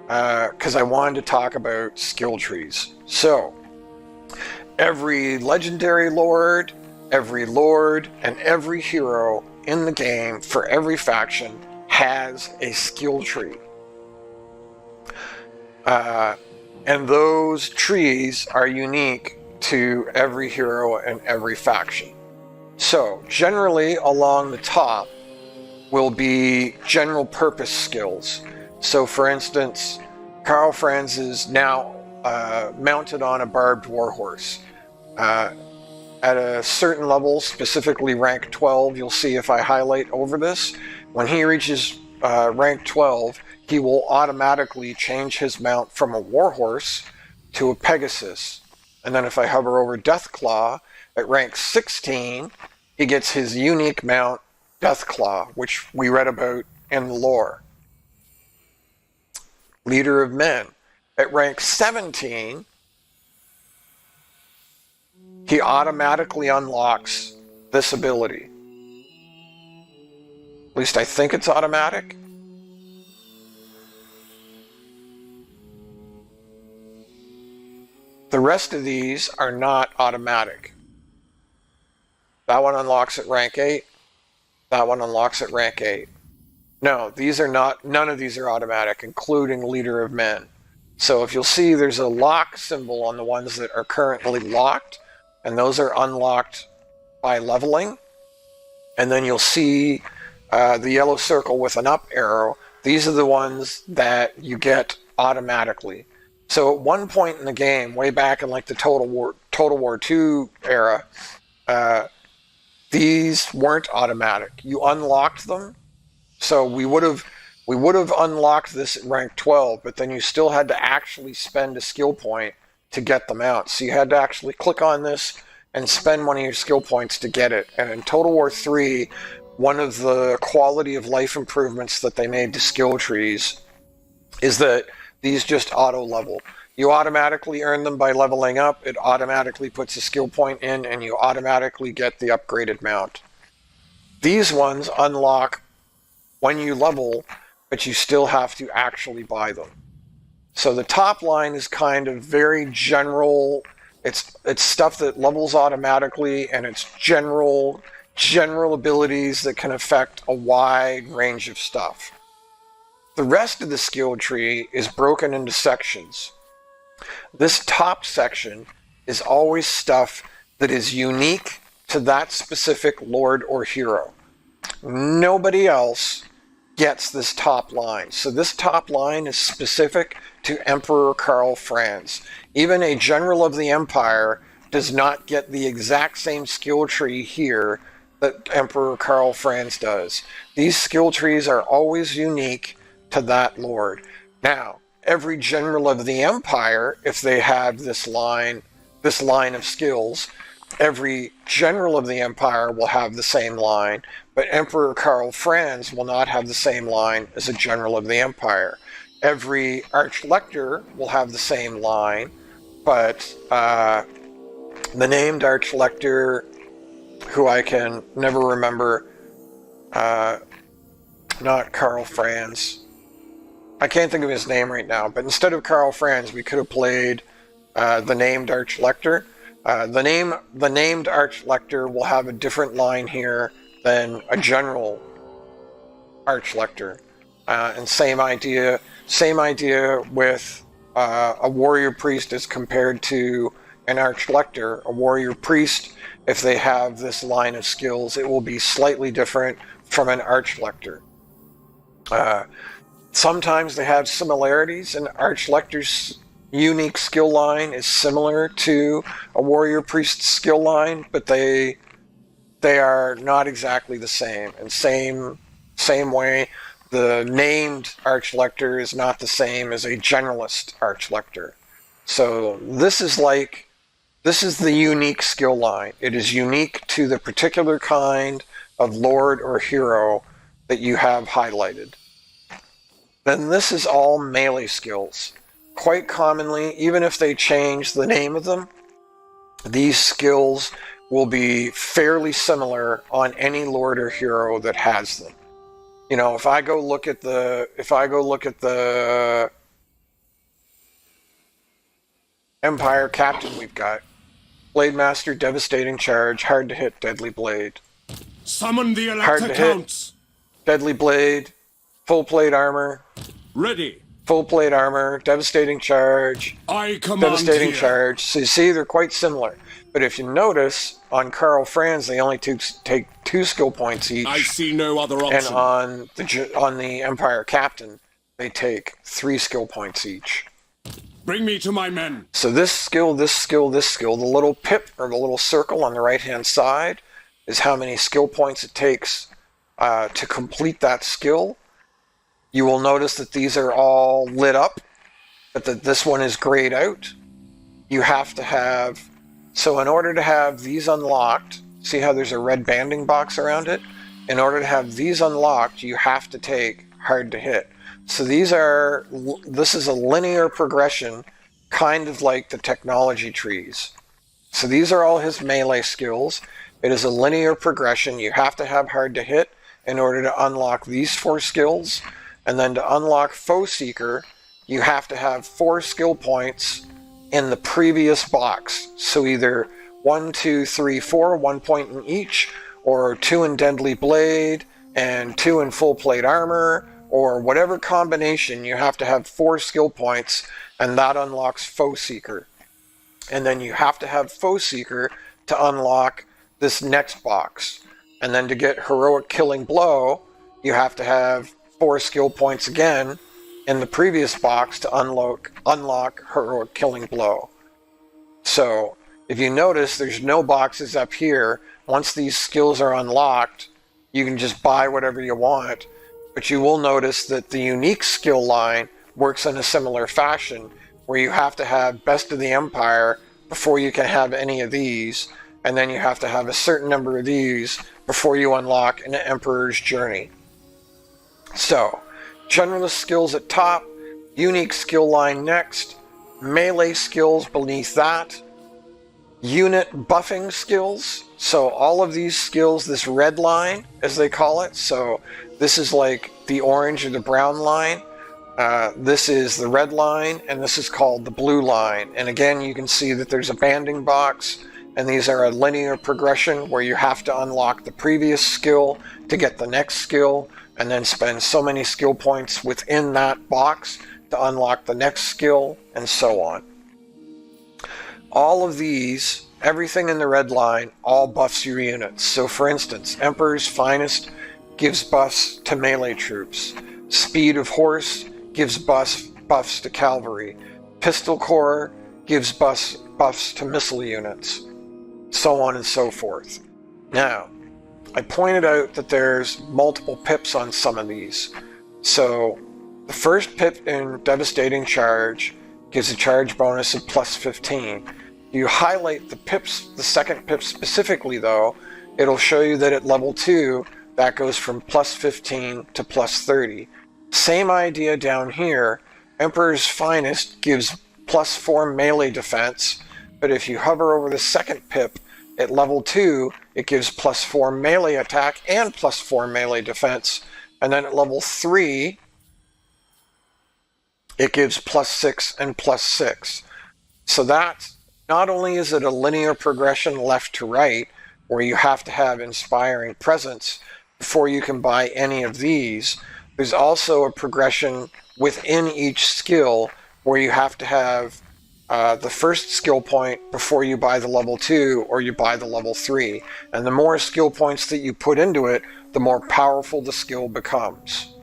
because I wanted to talk about skill trees. So every legendary lord, and every hero in the game for every faction has a skill tree. And those trees are unique to every hero and every faction. So generally along the top will be general purpose skills. So for instance, Karl Franz is now mounted on a barbed warhorse. At a certain level, specifically rank 12, you'll see if I highlight over this, when he reaches rank 12, he will automatically change his mount from a warhorse to a Pegasus. And then if I hover over Deathclaw, at rank 16, he gets his unique mount, Deathclaw, which we read about in the lore. Leader of Men. At rank 17, he automatically unlocks this ability. At least I think it's automatic. The rest of these are not automatic. That one unlocks at rank 8. That one unlocks at rank 8. No, these are not, none of these are automatic, including Leader of Men. So if you'll see, there's a lock symbol on the ones that are currently locked, and those are unlocked by leveling. and then you'll see the yellow circle with an up arrow. These are the ones that you get automatically. So at one point in the game, way back in like the Total War II era, these weren't automatic. You unlocked them. So we would have unlocked this at rank 12, but then you still had to actually spend a skill point to get them out. So you had to actually click on this and spend one of your skill points to get it. And in Total War 3, one of the quality of life improvements that they made to skill trees is that these just auto level. You automatically earn them by leveling up. It automatically puts a skill point in, and you automatically get the upgraded mount. These ones unlock when you level, but you still have to actually buy them. So the top line is kind of very general. It's stuff that levels automatically, and it's general abilities that can affect a wide range of stuff. The rest of the skill tree is broken into sections. This top section is always stuff that is unique to that specific lord or hero. Nobody else gets this top line. So this top line is specific to Emperor Karl Franz. Even a general of the Empire does not get the exact same skill tree here that Emperor Karl Franz does. These skill trees are always unique to that lord. Now, every general of the Empire, if they have this line of skills, every general of the Empire will have the same line, but Emperor Karl Franz will not have the same line as a general of the Empire. Every Archlector will have the same line, but the named Archlector, who I can never remember, not Karl Franz. I can't think of his name right now, but instead of Karl Franz, we could have played the named Archlector. The named Archlector will have a different line here than a general Archlector. And same idea with a warrior priest as compared to an Archlector. A warrior priest, if they have this line of skills, it will be slightly different from an Archlector. Sometimes they have similarities, and Archlector's unique skill line is similar to a warrior priest's skill line, but they are not exactly the same. And same way, the named Archlector is not the same as a generalist Archlector. So this is the unique skill line. It is unique to the particular kind of lord or hero that you have highlighted. Then this is all melee skills. Quite commonly, even if they change the name of them, these skills will be fairly similar on any lord or hero that has them. You know, if I go look at the Empire Captain we've got, Blade Master, Devastating Charge, hard to hit, Deadly Blade. Summon the Hard Elector to hit. Counts. Deadly Blade, Full Plate Armor, Ready. Full Plate Armor, Devastating Charge, I command Devastating here. Charge. So you see, they're quite similar. But if you notice, on Karl Franz, they only take 2 skill points each. I see no other And option. on the Empire Captain, they take 3 skill points each. Bring me to my men. So this skill, the little pip or the little circle on the right-hand side is how many skill points it takes to complete that skill. You will notice that these are all lit up, but that this one is grayed out. You have to have, so in order to have these unlocked, see how there's a red banding box around it? In order to have these unlocked, you have to take hard to hit. So this is a linear progression, kind of like the technology trees. So these are all his melee skills. It is a linear progression. You have to have hard to hit in order to unlock these 4 skills. And then to unlock Foe Seeker, you have to have 4 skill points in the previous box. So either 1, 2, 3, 4, 1 point in each, or 2 in Deadly Blade, and 2 in Full Plate Armor, or whatever combination. You have to have 4 skill points, and that unlocks Foe Seeker. And then you have to have Foe Seeker to unlock this next box. And then to get Heroic Killing Blow, you have to have 4 skill points again in the previous box to unlock Heroic Killing Blow. So, if you notice, there's no boxes up here. Once these skills are unlocked, you can just buy whatever you want. But you will notice that the unique skill line works in a similar fashion, where you have to have Best of the Empire before you can have any of these, and then you have to have a certain number of these before you unlock an Emperor's Journey. So, generalist skills at top, unique skill line next, melee skills beneath that, unit buffing skills. So all of these skills, this red line, as they call it, so this is like the orange or the brown line, this is the red line, and this is called the blue line. And again, you can see that there's a banding box, and these are a linear progression where you have to unlock the previous skill to get the next skill, and then spend so many skill points within that box to unlock the next skill, and so on. All of these, everything in the red line, all buffs your units. So for instance, Emperor's Finest gives buffs to melee troops. Speed of Horse gives buffs to cavalry. Pistol Corps gives buffs to missile units. So on and so forth. Now, I pointed out that there's multiple pips on some of these. So, the first pip in Devastating Charge gives a charge bonus of plus 15. You highlight the pips, the second pip specifically though, it'll show you that at level 2, that goes from plus 15 to plus 30. Same idea down here, Emperor's Finest gives plus 4 melee defense, but if you hover over the second pip, at level 2, it gives plus 4 melee attack and plus 4 melee defense. And then at level 3, it gives plus 6 and plus 6. So that, not only is it a linear progression left to right, where you have to have Inspiring Presence before you can buy any of these, there's also a progression within each skill where you have to have the first skill point before you buy the level 2 or you buy the level 3. And the more skill points that you put into it, the more powerful the skill becomes.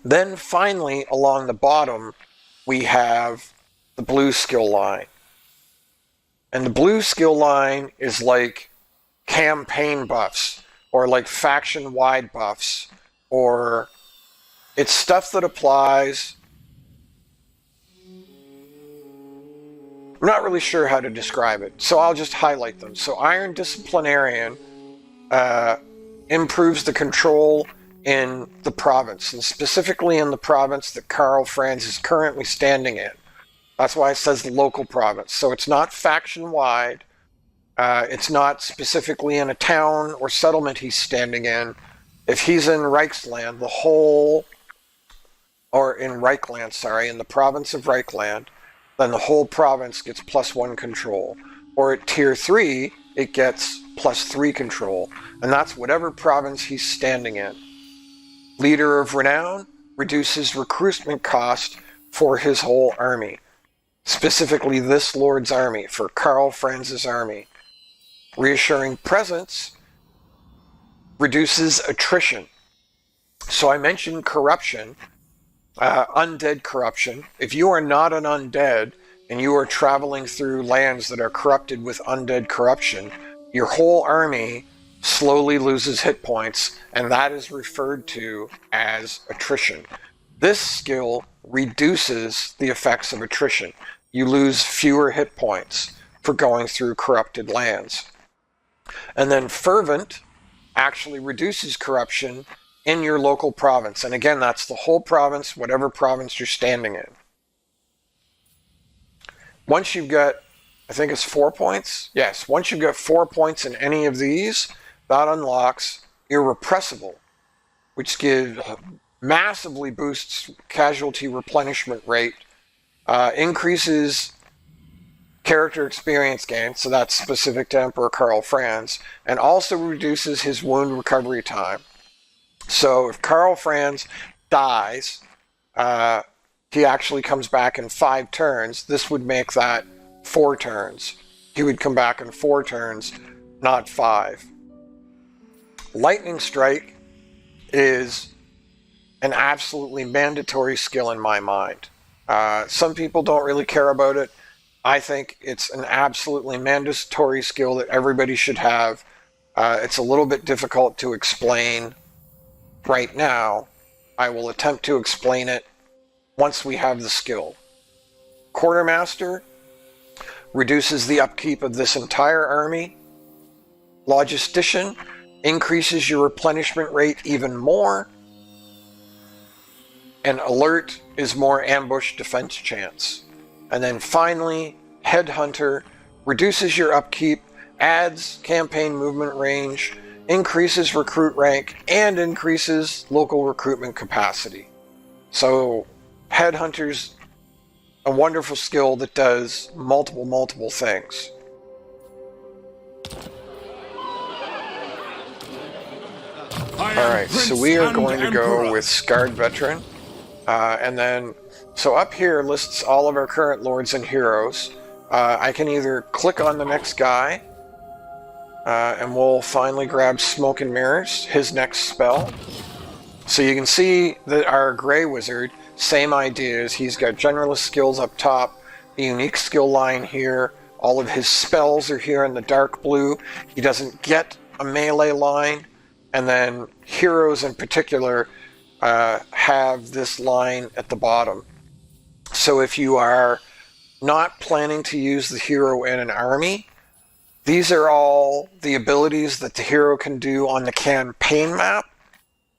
Then finally, along the bottom, we have the blue skill line. And the blue skill line is like campaign buffs, or like faction-wide buffs, or it's stuff that applies. I'm not really sure how to describe it, so I'll just highlight them. So Iron Disciplinarian improves the control in the province, and specifically in the province that Karl Franz is currently standing in. That's why it says the local province. So it's not faction-wide. It's not specifically in a town or settlement he's standing in. If he's in Reichsland, in the province of Reichland, then the whole province gets plus 1 control. Or at tier 3, it gets plus 3 control. And that's whatever province he's standing in. Leader of Renown reduces recruitment cost for his whole army. Specifically this lord's army, for Karl Franz's army. Reassuring Presence reduces attrition. So I mentioned corruption. Undead corruption. If you are not an undead and you are traveling through lands that are corrupted with undead corruption, your whole army slowly loses hit points, and that is referred to as attrition. This skill reduces the effects of attrition. You lose fewer hit points for going through corrupted lands. And then Fervent actually reduces corruption in your local province. And again, that's the whole province, whatever province you're standing in. Once you've got, I think it's 4 points? Yes, once you've got 4 points in any of these, that unlocks Irrepressible, which massively boosts casualty replenishment rate, increases character experience gain, so that's specific to Emperor Karl Franz, and also reduces his wound recovery time. So if Karl Franz dies, he actually comes back in 5 turns. This would make that 4 turns. He would come back in 4 turns, not 5. Lightning Strike is an absolutely mandatory skill in my mind. Some people don't really care about it. I think it's an absolutely mandatory skill that everybody should have. It's a little bit difficult to explain right now. I will attempt to explain it once we have the skill. Quartermaster reduces the upkeep of this entire army. Logistician increases your replenishment rate even more. And Alert is more ambush defense chance. And then finally, Headhunter reduces your upkeep, adds campaign movement range, increases recruit rank, and increases local recruitment capacity. So Headhunter's a wonderful skill that does multiple things. Alright, so we are going to go with Scarred Veteran. And then, so up here lists all of our current lords and heroes. I can either click on the next guy, and we'll finally grab Smoke and Mirrors, his next spell. So you can see that our Grey Wizard, same ideas. He's got generalist skills up top, a unique skill line here. All of his spells are here in the dark blue. He doesn't get a melee line. And then heroes in particular have this line at the bottom. So if you are not planning to use the hero in an army, these are all the abilities that the hero can do on the campaign map.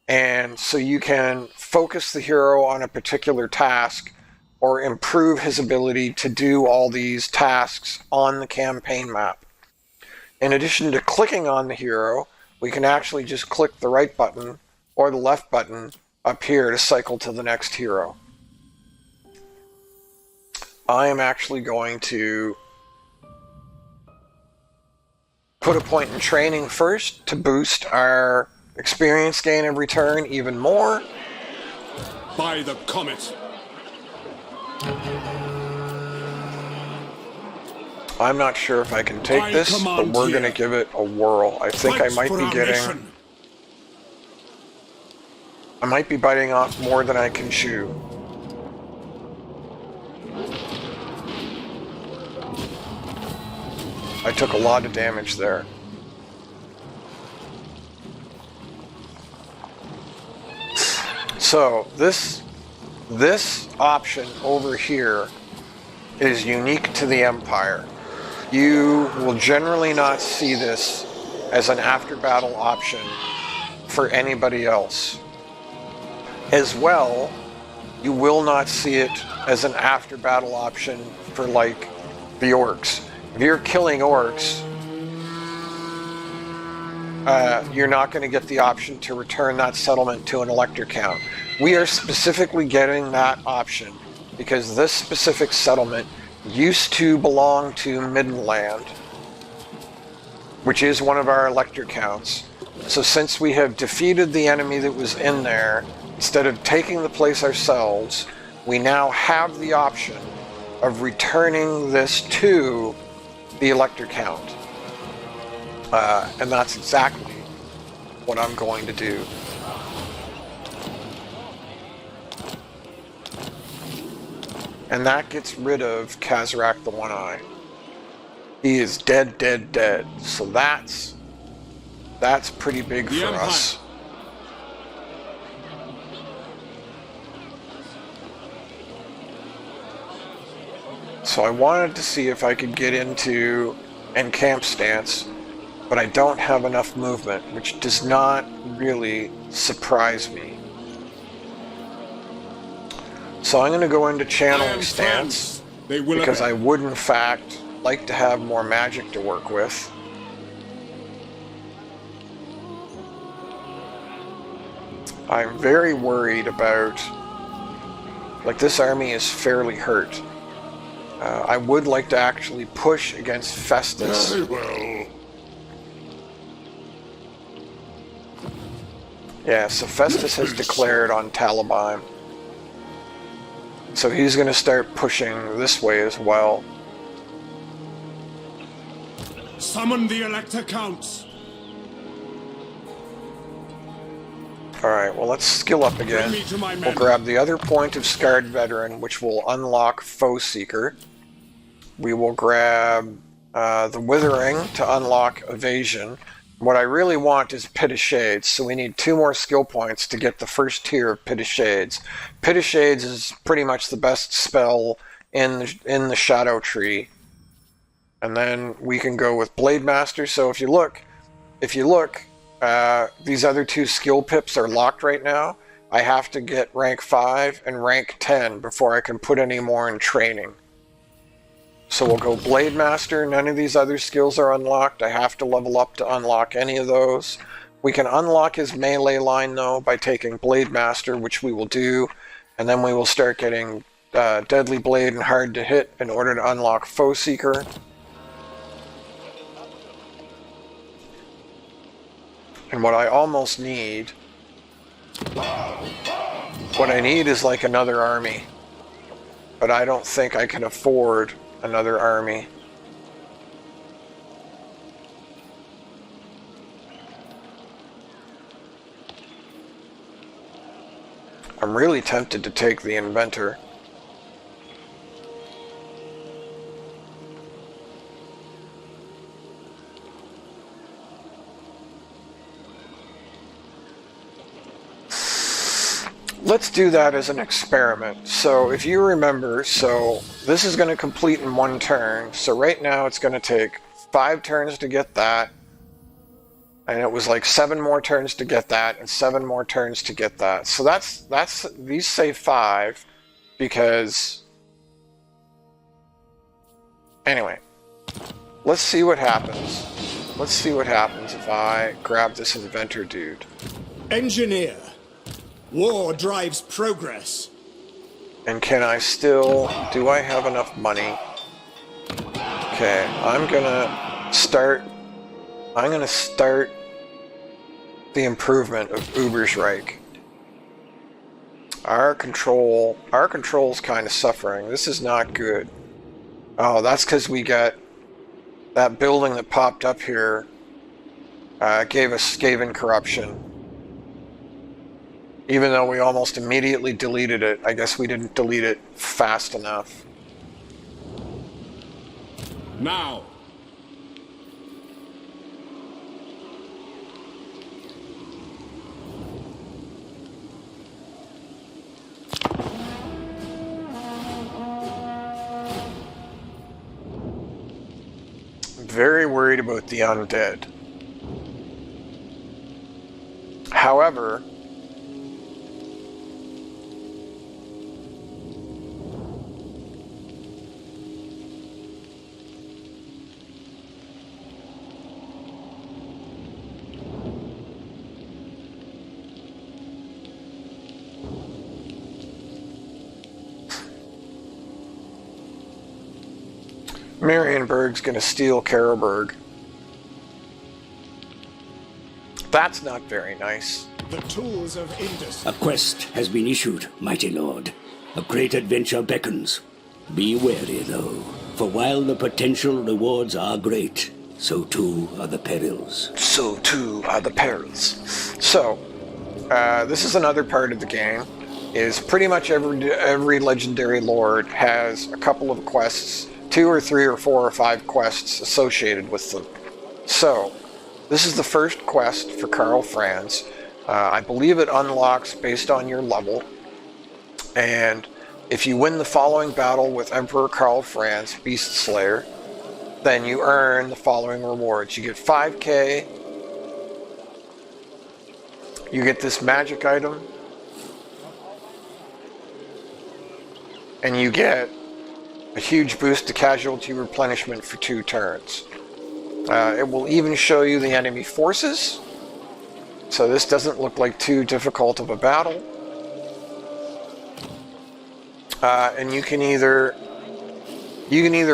And so you can focus the hero on a particular task or improve his ability to do all these tasks on the campaign map. In addition to clicking on the hero, we can actually just click the right button or the left button up here to cycle to the next hero. I am actually going to put a point in training first to boost our experience gain every turn even more. By the comet. I'm not sure if I can take this, but we're going to give it a whirl. I think I might be getting... I might be biting off more than I can chew. I took a lot of damage there. So, this option over here is unique to the Empire. You will generally not see this as an after-battle option for anybody else. As well, you will not see it as an after-battle option for, like, the orcs. If you're killing orcs, you're not going to get the option to return that settlement to an elector count. We are specifically getting that option because this specific settlement used to belong to Middenland, which is one of our elector counts. So since we have defeated the enemy that was in there, instead of taking the place ourselves, we now have the option of returning this to the elector count. And that's exactly what I'm going to do. And that gets rid of Kazarak the One-Eye. He is dead, dead, dead. So that's pretty big for us. So I wanted to see if I could get into encamp stance, but I don't have enough movement, which does not really surprise me. So I'm going to go into channeling stance, because I would in fact like to have more magic to work with. I'm very worried about, like, this army is fairly hurt. I would like to actually push against Festus. Very well. Yeah, so Festus has declared on Talabheim. So he's going to start pushing this way as well. Summon the Elector Counts. Alright, well let's skill up again. Bring me to my We'll men. grab the other point of Scarred Veteran, which will unlock Foe Seeker. We will grab the Withering to unlock Evasion. What I really want is Pit of Shades, so we need 2 more skill points to get the first tier of Pit of Shades. Pit of Shades is pretty much the best spell in the Shadow Tree. And then we can go with Blade Master. So if you look, these other 2 skill pips are locked right now. I have to get rank 5 and rank 10 before I can put any more in training. So we'll go Blade Master. None of these other skills are unlocked. I have to level up to unlock any of those. We can unlock his melee line though by taking Blade Master, which we will do. And then we will start getting Deadly Blade and Hard to Hit in order to unlock Foe Seeker. And what I almost need... What I need is like another army. But I don't think I can afford another army. I'm really tempted to take the Inventor. Let's do that as an experiment. So if you remember, so this is going to complete in 1 turn. So right now it's going to take 5 turns to get that. And it was like 7 more turns to get that and 7 more turns to get that. So that's these say 5 because... Anyway, let's see what happens. Let's see what happens if I grab this Inventor dude. Engineer. War drives progress. And can I still... Do I have enough money? Okay, I'm gonna start the improvement of Ubersreich. Our control's kind of suffering. This is not good. Oh, that's because we got that building that popped up here gave us Skaven corruption. Even though we almost immediately deleted it, I guess we didn't delete it fast enough. Now. I'm very worried about the undead. However, Marienburg's gonna steal Karlberg. That's not very nice. The tools of industry. A quest has been issued, mighty lord. A great adventure beckons. Be wary, though, for while the potential rewards are great, so too are the perils. So too are the perils. So, this is another part of the game. Is pretty much every legendary lord has a couple of quests, 2 or 3 or 4 or 5 quests associated with them. So, this is the first quest for Karl Franz. I believe it unlocks based on your level. And if you win the following battle with Emperor Karl Franz, Beast Slayer, then you earn the following rewards. You get 5k. You get this magic item. And you get a huge boost to casualty replenishment for 2 turns. It will even show you the enemy forces. So this doesn't look like too difficult of a battle. And you can either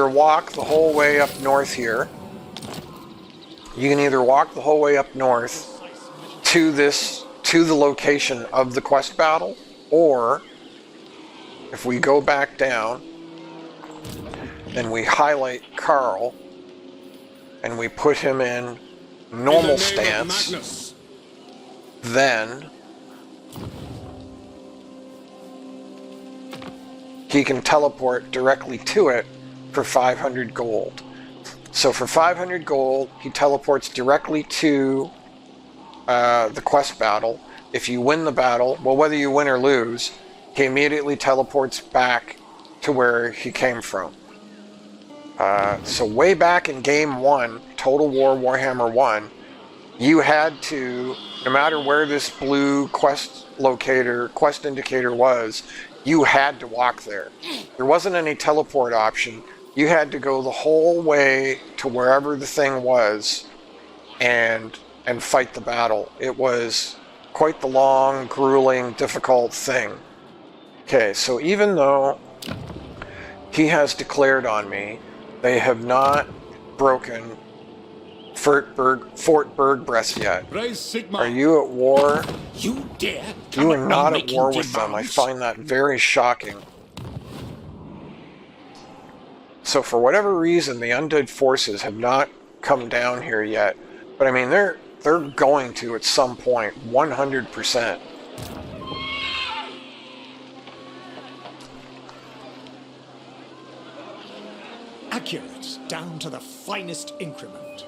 walk the whole way up north here. You can either walk the whole way up north to the location of the quest battle, or if we go back down, then we highlight Karl and we put him in normal stance. Then he can teleport directly to it for 500 gold. So for 500 gold, he teleports directly to the quest battle. If you win the battle, well, whether you win or lose, he immediately teleports back to where he came from. So way back in Game 1, Total War Warhammer 1, you had to, no matter where this blue quest indicator was, you had to walk there. There wasn't any teleport option. You had to go the whole way to wherever the thing was and fight the battle. It was quite the long, grueling, difficult thing. Okay, so even though he has declared on me, they have not broken Fort Bergbrest yet. Are you at war? You dare? You are not at war with them. I find that very shocking. So for whatever reason, the undead forces have not come down here yet. But I mean, they're going to at some point, 100%. Accurate, down to the finest increment.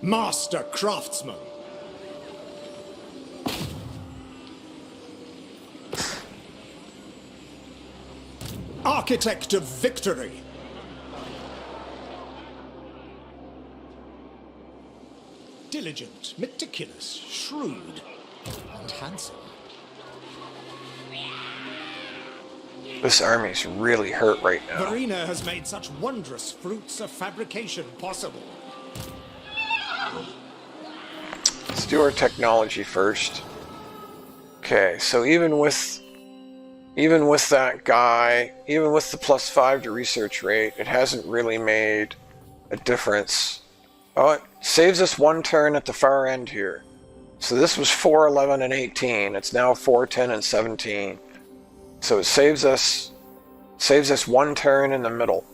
Master craftsman. Architect of victory. Diligent, meticulous, shrewd, and handsome. This army's really hurt right now. Verena has made such wondrous fruits of fabrication possible. Let's do our technology first. Okay, so even with that guy, even with the +5 to research rate, it hasn't really made a difference. Oh, it saves us 1 turn at the far end here. So this was 4, 11, and 18. It's now 4, 10, and 17. So it saves us 1 turn in the middle.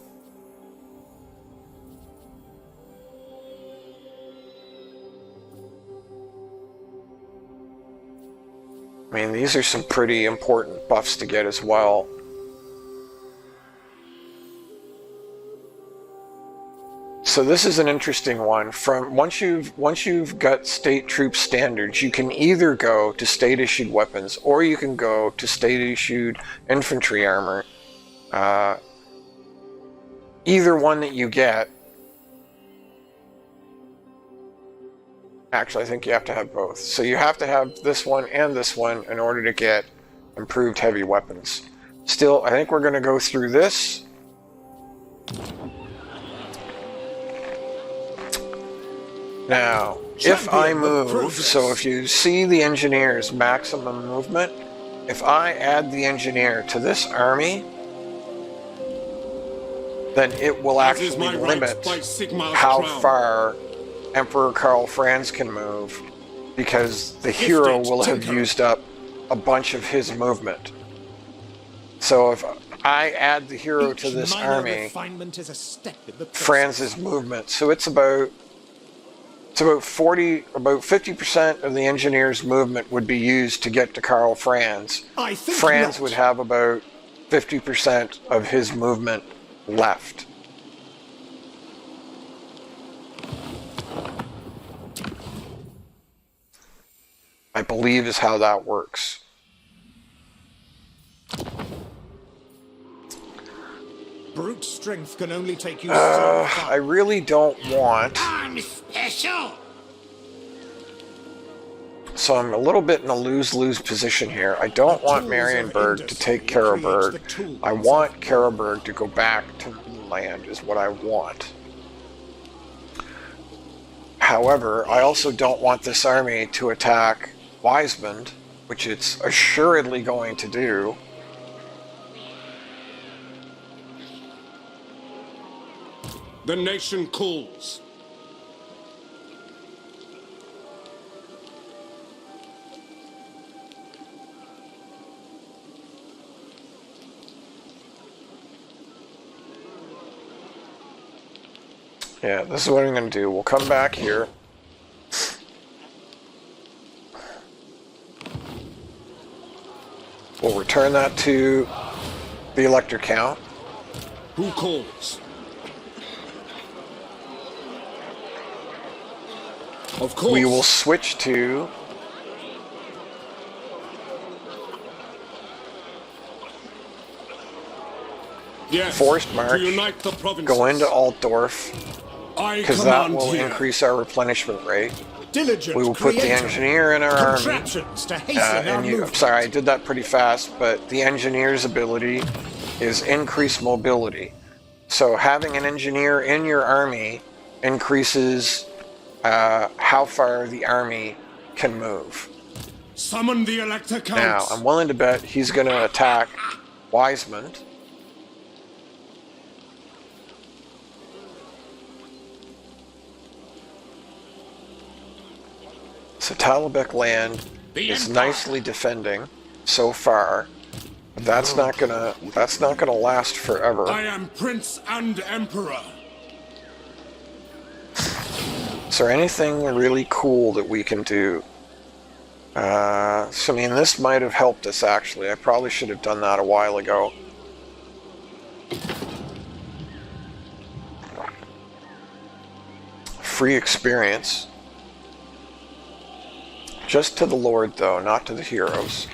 I mean, these are some pretty important buffs to get as well. So this is an interesting one. From once you've got state troop standards, you can either go to state issued weapons or you can go to state issued infantry armor. Either one that you get. Actually, I think you have to have both. So you have to have this one and this one in order to get improved heavy weapons. Still, I think we're going to go through this. Now, if I move, so if you see the engineer's maximum movement, if I add the engineer to this army, then it will actually limit how far Emperor Karl Franz can move, because the hero will have used up a bunch of his movement. So if I add the hero to this army, Franz's movement, so it's about 50% of the engineer's movement would be used to get to Karl Franz. Franz would have about 50% of his movement left. I believe is how that works. Brute strength can only take you so far. I really don't want. I'm special. So I'm a little bit in a lose-lose position here. I don't want Marienburg to take Karaberg. I want Karaberg to go back to land is what I want. However, I also don't want this army to attack Weismund, which it's assuredly going to do. The nation cools. Yeah, this is what I'm going to do. We'll come back here. We'll return that to the elector count. Who calls? Of course. We will switch to yes, forced march, to unite the provinces. go into Altdorf, I because that command will here. increase our replenishment rate. Diligent We will put the creator. engineer in our army. Contraptions to hasten our I'm movement. sorry, I did that pretty fast, but the engineer's ability is increased mobility. So having an engineer in your army increases how far the army can move. Summon the elector Now, counts. I'm willing to bet he's going to attack Wisemond. So Talabek land The is Empire. nicely defending so far. But that's not gonna last forever. I am Prince and Emperor. Is there anything really cool that we can do? So I mean, this might have helped us actually. I probably should have done that a while ago. Free experience. Just to the Lord, though, not to the heroes.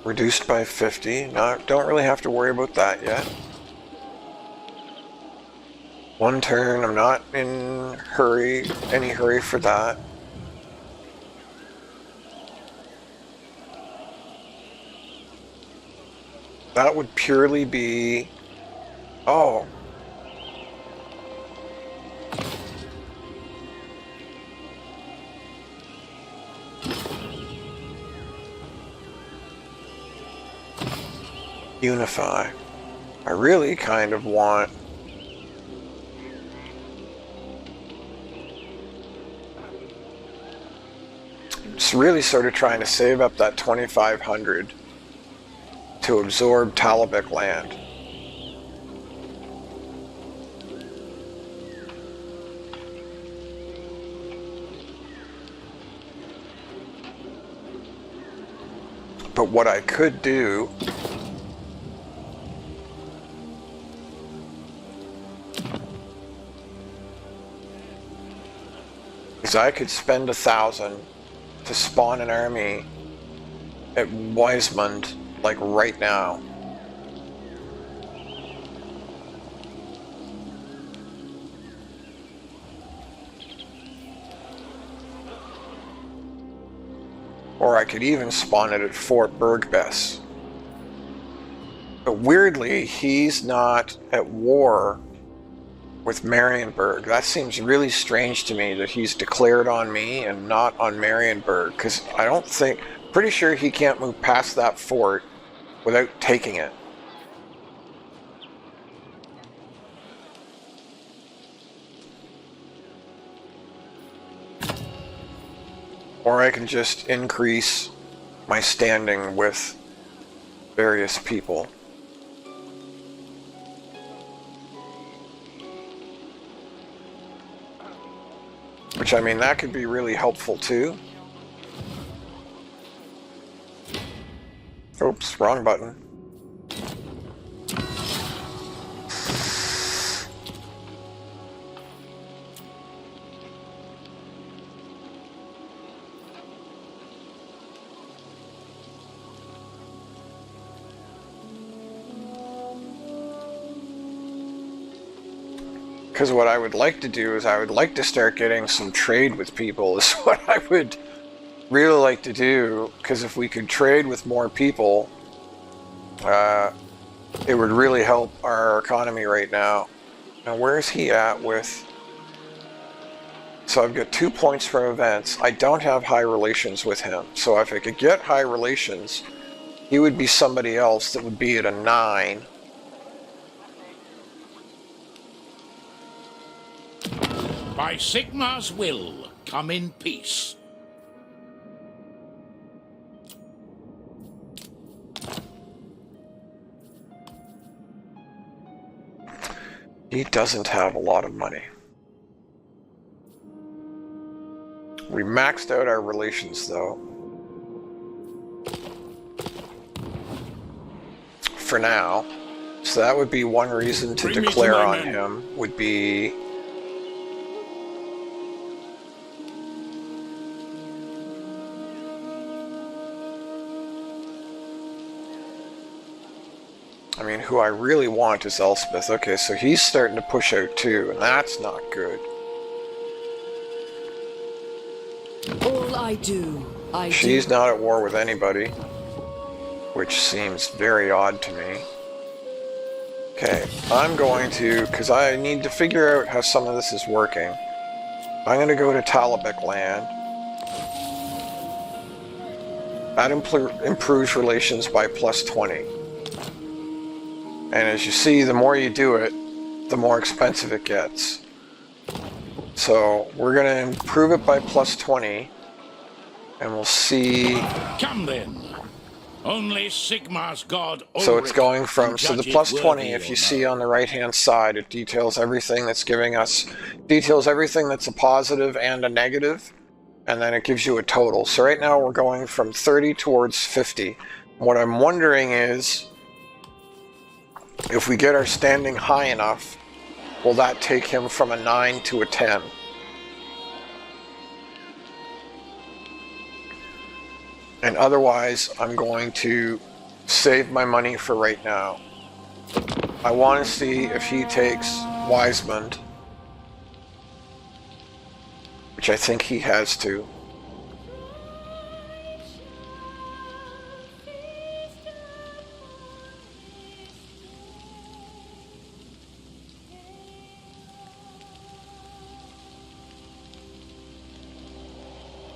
Reduced by 50. No, don't really have to worry about that yet. One turn. I'm not in any hurry for that. That would purely be... Oh. Unify. I really kind of want... Just really sort of trying to save up that 2,500 to absorb Talabek land. But what I could do is I could spend 1,000 to spawn an army at Wisemond, like right now. Or I could even spawn it at Fort Bergbess. But weirdly, he's not at war with Marienburg. That seems really strange to me that he's declared on me and not on Marienburg, because I don't think, pretty sure he can't move past that fort without taking it. Or I can just increase my standing with various people. Which, I mean, that could be really helpful too. Oops, wrong button. Because what I would like to do is I would like to start getting some trade with people is what I would really like to do. Because if we could trade with more people, it would really help our economy right now. Now where's he at with... So I've got 2 points from events. I don't have high relations with him. So if I could get high relations, he would be somebody else that would be at a 9. By Sigmar's will, come in peace. He doesn't have a lot of money. We maxed out our relations, though. For now. So that would be one reason to declare on him, would be... I mean, who I really want is Elspeth. Okay, so he's starting to push out too, and that's not good. All I do, She's not at war with anybody, which seems very odd to me. Okay, I'm going to, because I need to figure out how some of this is working. I'm going to go to Talabek land. That improves relations by +20. And as you see, the more you do it, the more expensive it gets. So we're going to improve it by +20, and we'll see. Come then. Only Sigmar's god. So it's going from, so the +20, if you see on the right-hand side, it details everything that's giving us, details everything that's a positive and a negative, and then it gives you a total. So right now we're going from 30 towards 50. What I'm wondering is, if we get our standing high enough, will that take him from a 9 to a 10? And otherwise, I'm going to save my money for right now. I want to see if he takes Wisemund, which I think he has to.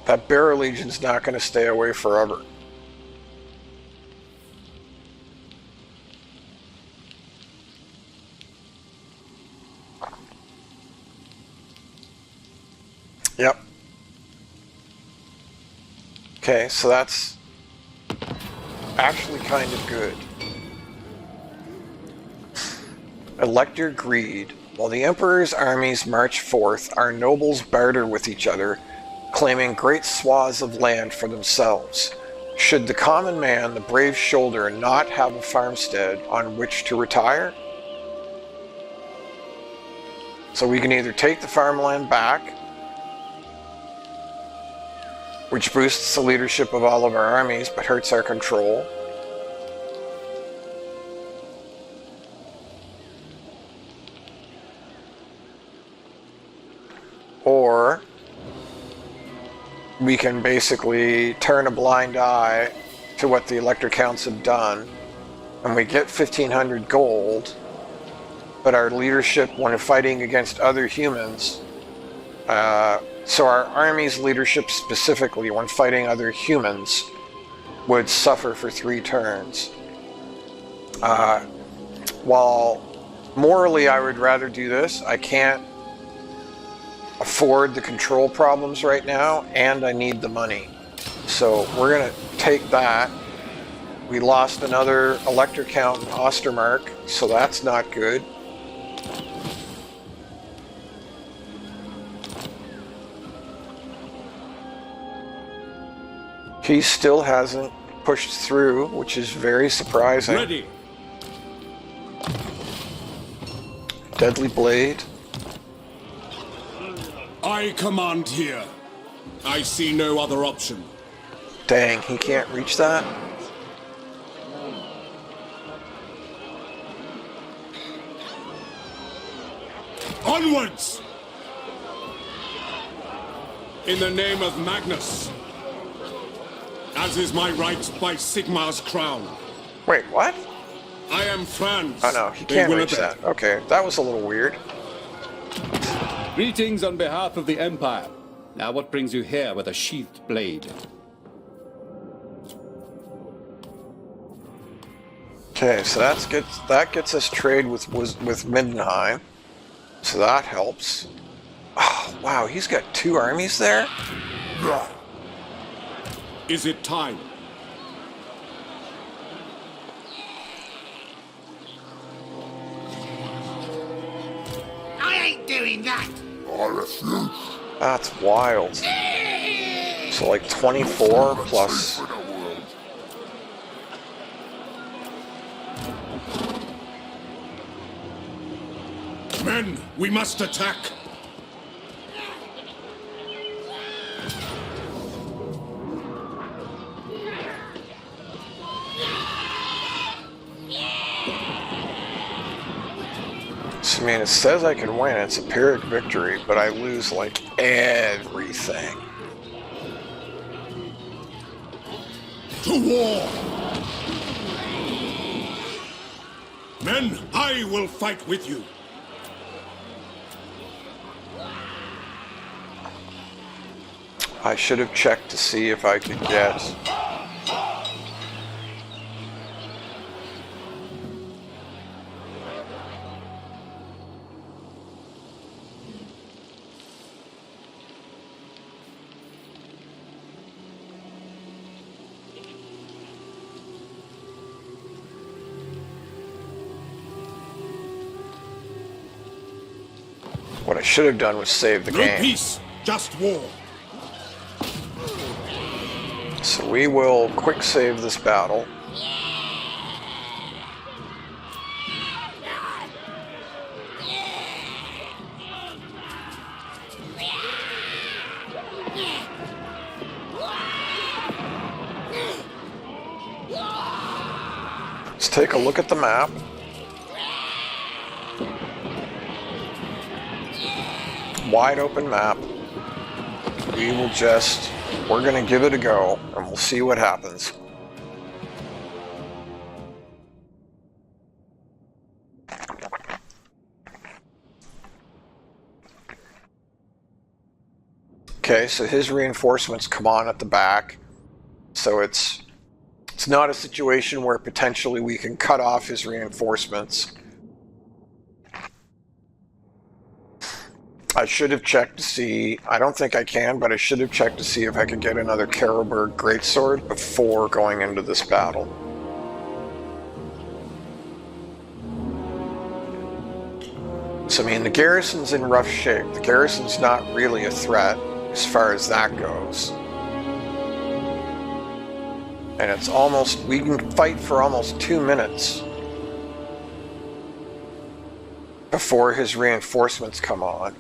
That Bearer Legion's not going to stay away forever. Yep. Okay, so that's actually kind of good. Elector greed. While the Emperor's armies march forth, our nobles barter with each other, claiming great swaths of land for themselves. Should the common man, the brave shoulder, not have a farmstead on which to retire? So we can either take the farmland back, which boosts the leadership of all of our armies but hurts our control, or we can basically turn a blind eye to what the elector counts have done, and we get 1,500 gold, but our leadership when fighting against other humans, so our army's leadership specifically when fighting other humans would suffer for 3 turns. While morally I would rather do this, I can't afford the control problems right now, and I need the money. So we're going to take that. We lost another elector count in Ostermark, so that's not good. He still hasn't pushed through, which is very surprising. Ready. Deadly Blade. I command here. I see no other option. Dang, he can't reach that? Onwards! In the name of Magnus, as is my right by Sigmar's crown. Wait, what? I am Franz. Oh no, he They can't will reach obey. that. Okay, that was a little weird. Greetings on behalf of the Empire. Now what brings you here with a sheathed blade? Okay, so that gets us trade with Mindenheim. So that helps. Oh, wow, he's got 2 armies there? Is it time? I ain't doing that. I refuse. That's wild. So like 24 plus... Men, we must attack. I mean, it says I can win. It's a Pyrrhic victory, but I lose like everything. To war! Men, I will fight with you. I should have checked to see if I could get... What I should have done was save the No game. peace, just war. So we will quick save this battle. Let's take a look at the map. Wide open map. We will just, we're gonna give it a go and we'll see what happens. Okay, so his reinforcements come on at the back. So it's not a situation where potentially we can cut off his reinforcements. I should have checked to see, I don't think I can, but I should have checked to see if I could get another Karlberg Greatsword before going into this battle. So I mean, the garrison's in rough shape. The garrison's not really a threat as far as that goes. And it's almost, we can fight for almost 2 minutes before his reinforcements come on.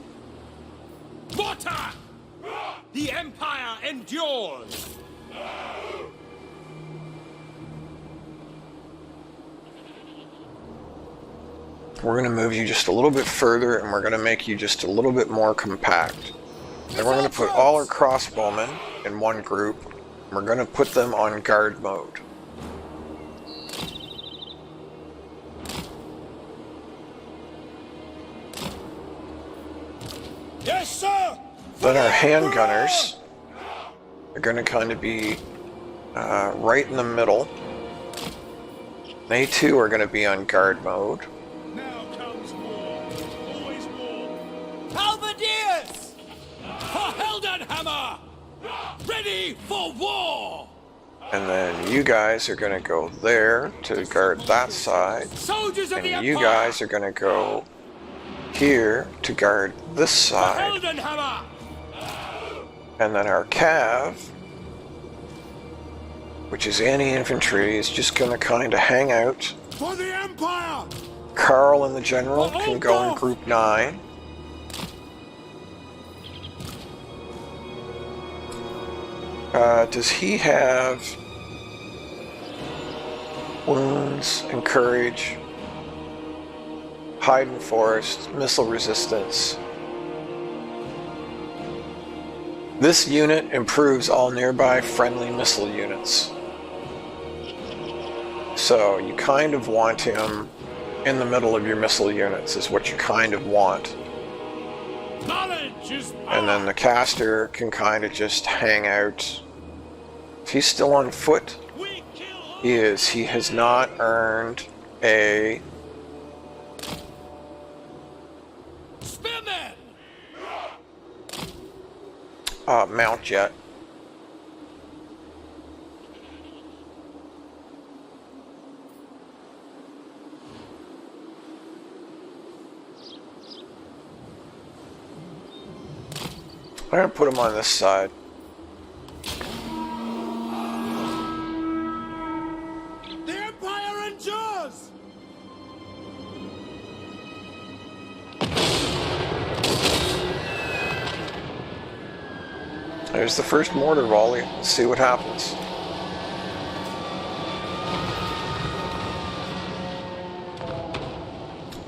Water! The Empire endures! We're going to move you just a little bit further and we're going to make you just a little bit more compact. Then we're going to put all our crossbowmen in one group. And we're going to put them on guard mode. Yes, sir! Then our handgunners are going to kind of be right in the middle. They too are going to be on guard mode. Now comes war. Always war. Halberdiers! For Heldenhammer! Ready for war! And then you guys are going to go there to guard that side. Soldiers of the And you Empire! guys are going to go here to guard this side. Heldenhammer! And then our cav, which is anti-infantry, is just going to kind of hang out. For the Empire! Karl and the general can go in group 9. Does he have wounds and courage, hide in forest, missile resistance? This unit improves all nearby friendly missile units. So you kind of want him in the middle of your missile units is what you kind of want. Knowledge is power! And then the caster can kind of just hang out. If he's still on foot, We kill he is. He has not earned a spearmen! mount yet. I'm going to put him on this side. There's the first mortar volley. Let's see what happens.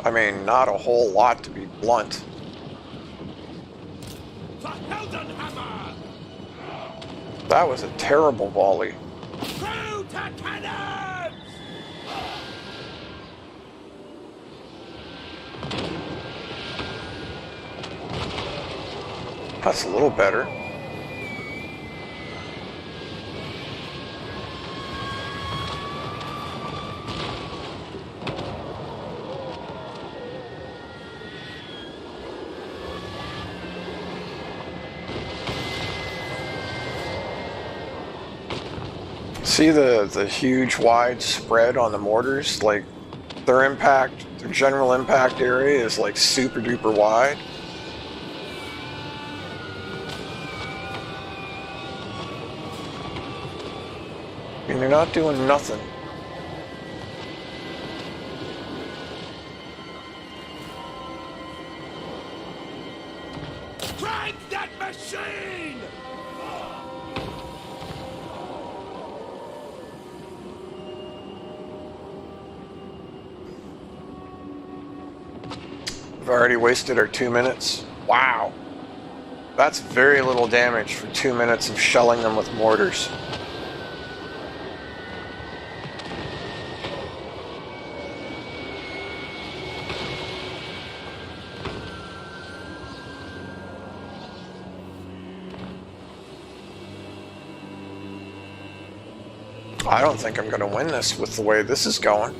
I mean, not a whole lot, to be blunt. Verheldenhammer! That was a terrible volley. Through to cannons! That's a little better. See the huge wide spread on the mortars? Like, their impact, their general impact area is like super duper wide. And you're not doing nothing. Crank that machine! We've already wasted our 2 minutes. Wow. That's very little damage for 2 minutes of shelling them with mortars. I don't think I'm going to win this with the way this is going.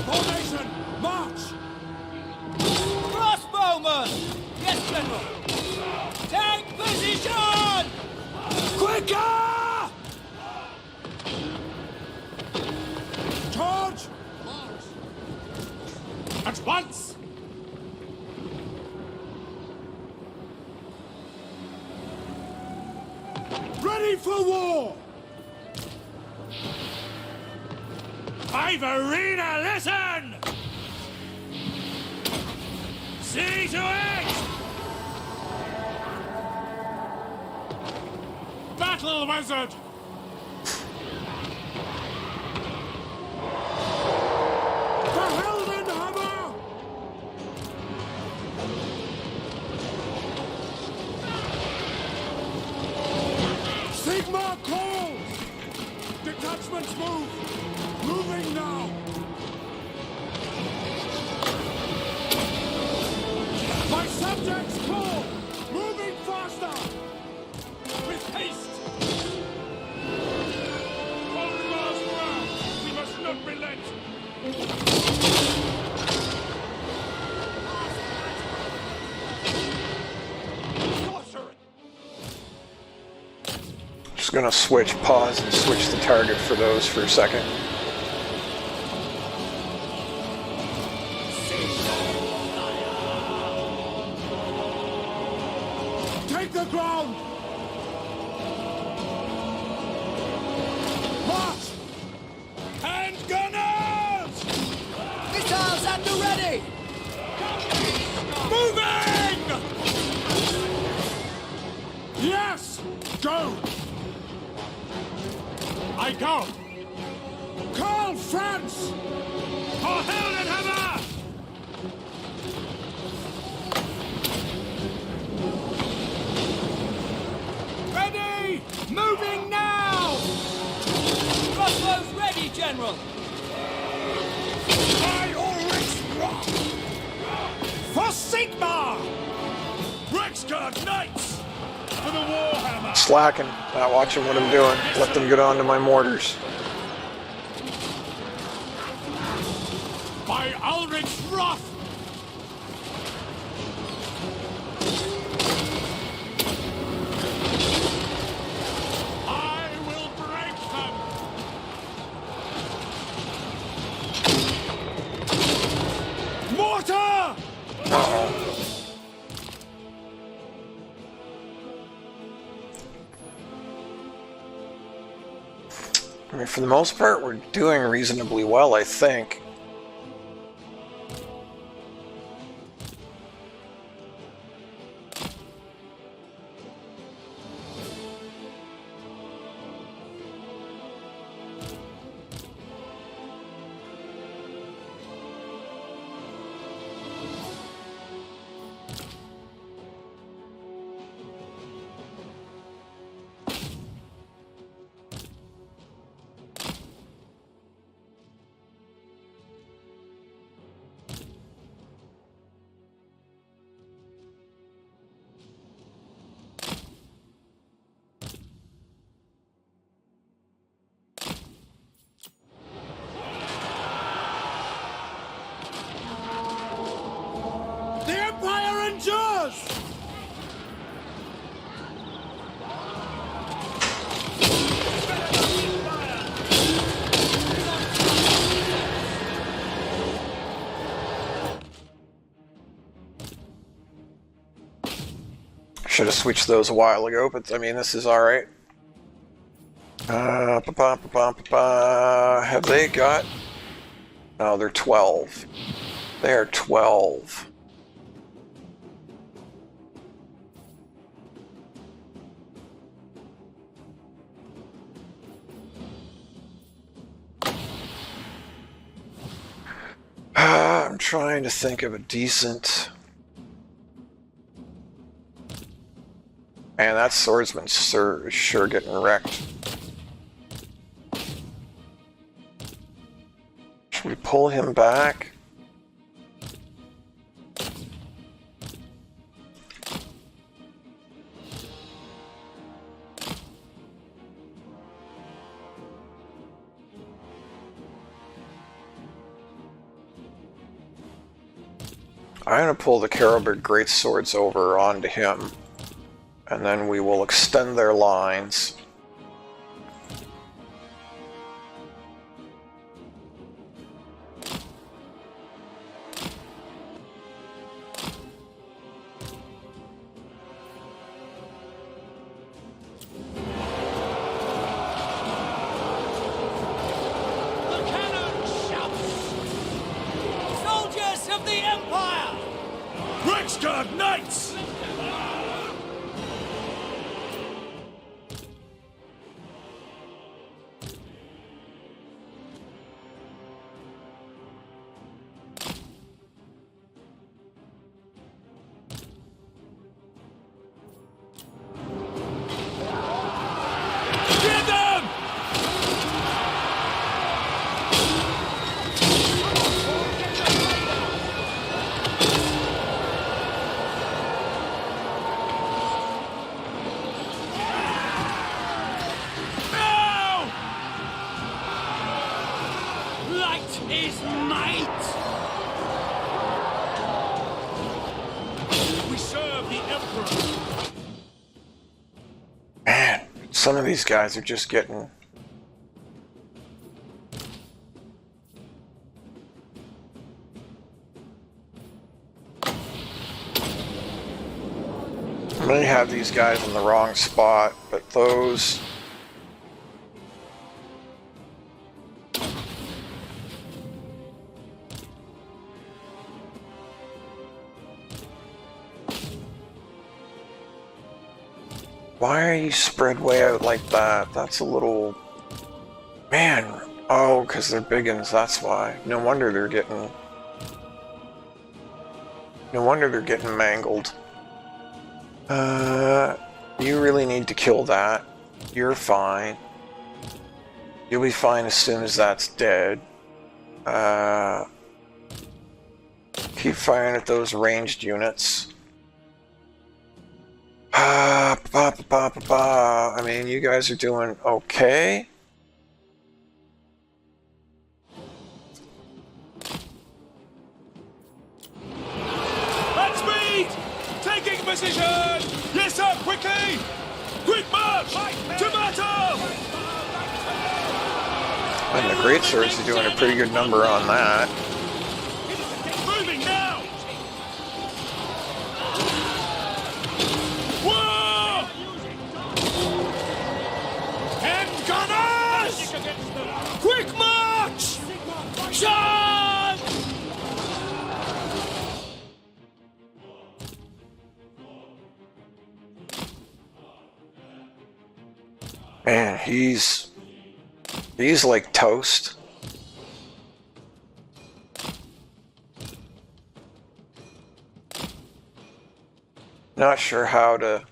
Formation, march! Crossbowman! Yes, General! Take position! Quicker! Charge! At once! Ready for war! Five arena, listen! See to it! Battle wizard! Verheldenhammer! Sigma calls! Detachments move! Moving now! My subjects call! Moving faster! With haste! On the last round! We must not relent! Just gonna pause and switch the target for those for a second. Take the ground! March! And gunners! Missiles at the ready! Moving! Yes! Go! I go! Karl Franz! For Heldenhammer! Ready! Moving now! Crossbows ready, General! I always rock! For Sigma! Rexguard Knights! For the Warhammer! Slacking, not watching what I'm doing. Let them get on to my mortars. By Ulrich Wrath! I will break them! Water! Uh-oh. I mean, for the most part, we're doing reasonably well, I think. The Empire endures! Should have switched those a while ago, but I mean, this is alright. Have they got... Oh, they're 12. They are 12. I'm trying to think of a decent... Man, that swordsman's sure getting wrecked. Should we pull him back? I'm going to pull the Carroburg Greatswords over onto him, and then we will extend their lines. Soldiers of the Empire! Rexguard Knights! Get them! No! Light is might! We serve the Emperor! Man, some of these guys are just getting... I may have these guys in the wrong spot, but those... Why are you spread way out like that? That's a little... Man! Oh, because they're biggins, that's why. No wonder they're getting... No wonder they're getting mangled. You really need to kill that. You're fine. You'll be fine as soon as that's dead. Keep firing at those ranged units. I mean, you guys are doing okay. At speed! Taking position! Yes, sir, quickly! Quick march! To battle! And the Greatswords are doing a pretty good number on that. Moving now! Man, he's like toast. Not sure how to...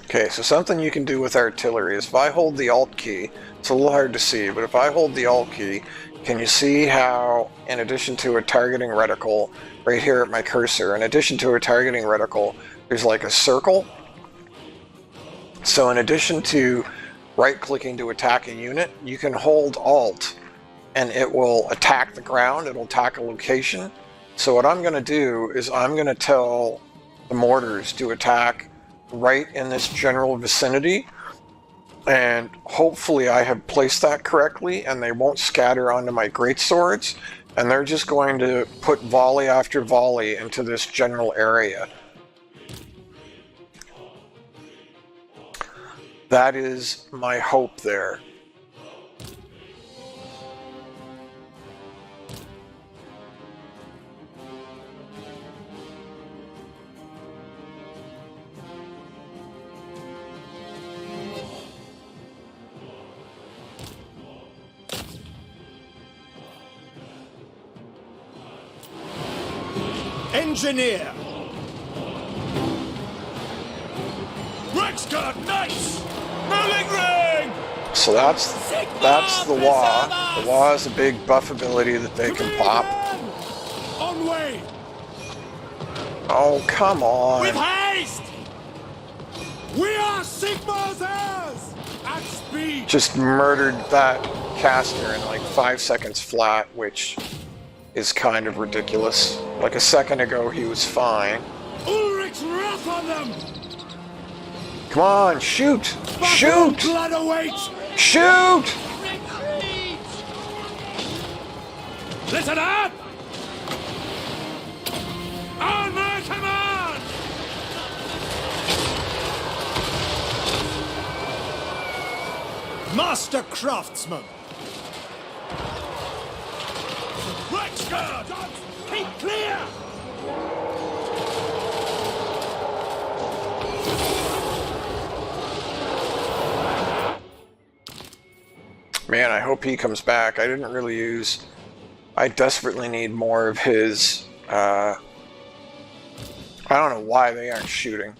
Okay, so something you can do with artillery is if I hold the Alt key, it's a little hard to see, but if I hold the Alt key, can you see how, in addition to a targeting reticle, right here at my cursor, in addition to a targeting reticle, there's like a circle? So in addition to right-clicking to attack a unit, you can hold Alt, and it will attack the ground, it'll attack a location. So what I'm going to do is I'm going to tell the mortars to attack right in this general vicinity, and hopefully I have placed that correctly and they won't scatter onto my greatswords, and they're just going to put volley after volley into this general area. That is my hope there. Engineer! Rexguard, nice! Rolling ring! So that's the Wah. The Wah is a big buff ability that they can pop. On way! Oh, come With on. haste! We are Sigmar's heirs! At speed! Just murdered that caster in like 5 seconds flat, which is kind of ridiculous. Like a second ago he was fine. Ulrich's wrath on them! Come on, shoot! Shoot! Blood awaits! Shoot! Listen up! On my command! Master Craftsman! Rexguard! Keep clear! Man, I hope he comes back. I didn't really use... I desperately need more of his... I don't know why they aren't shooting.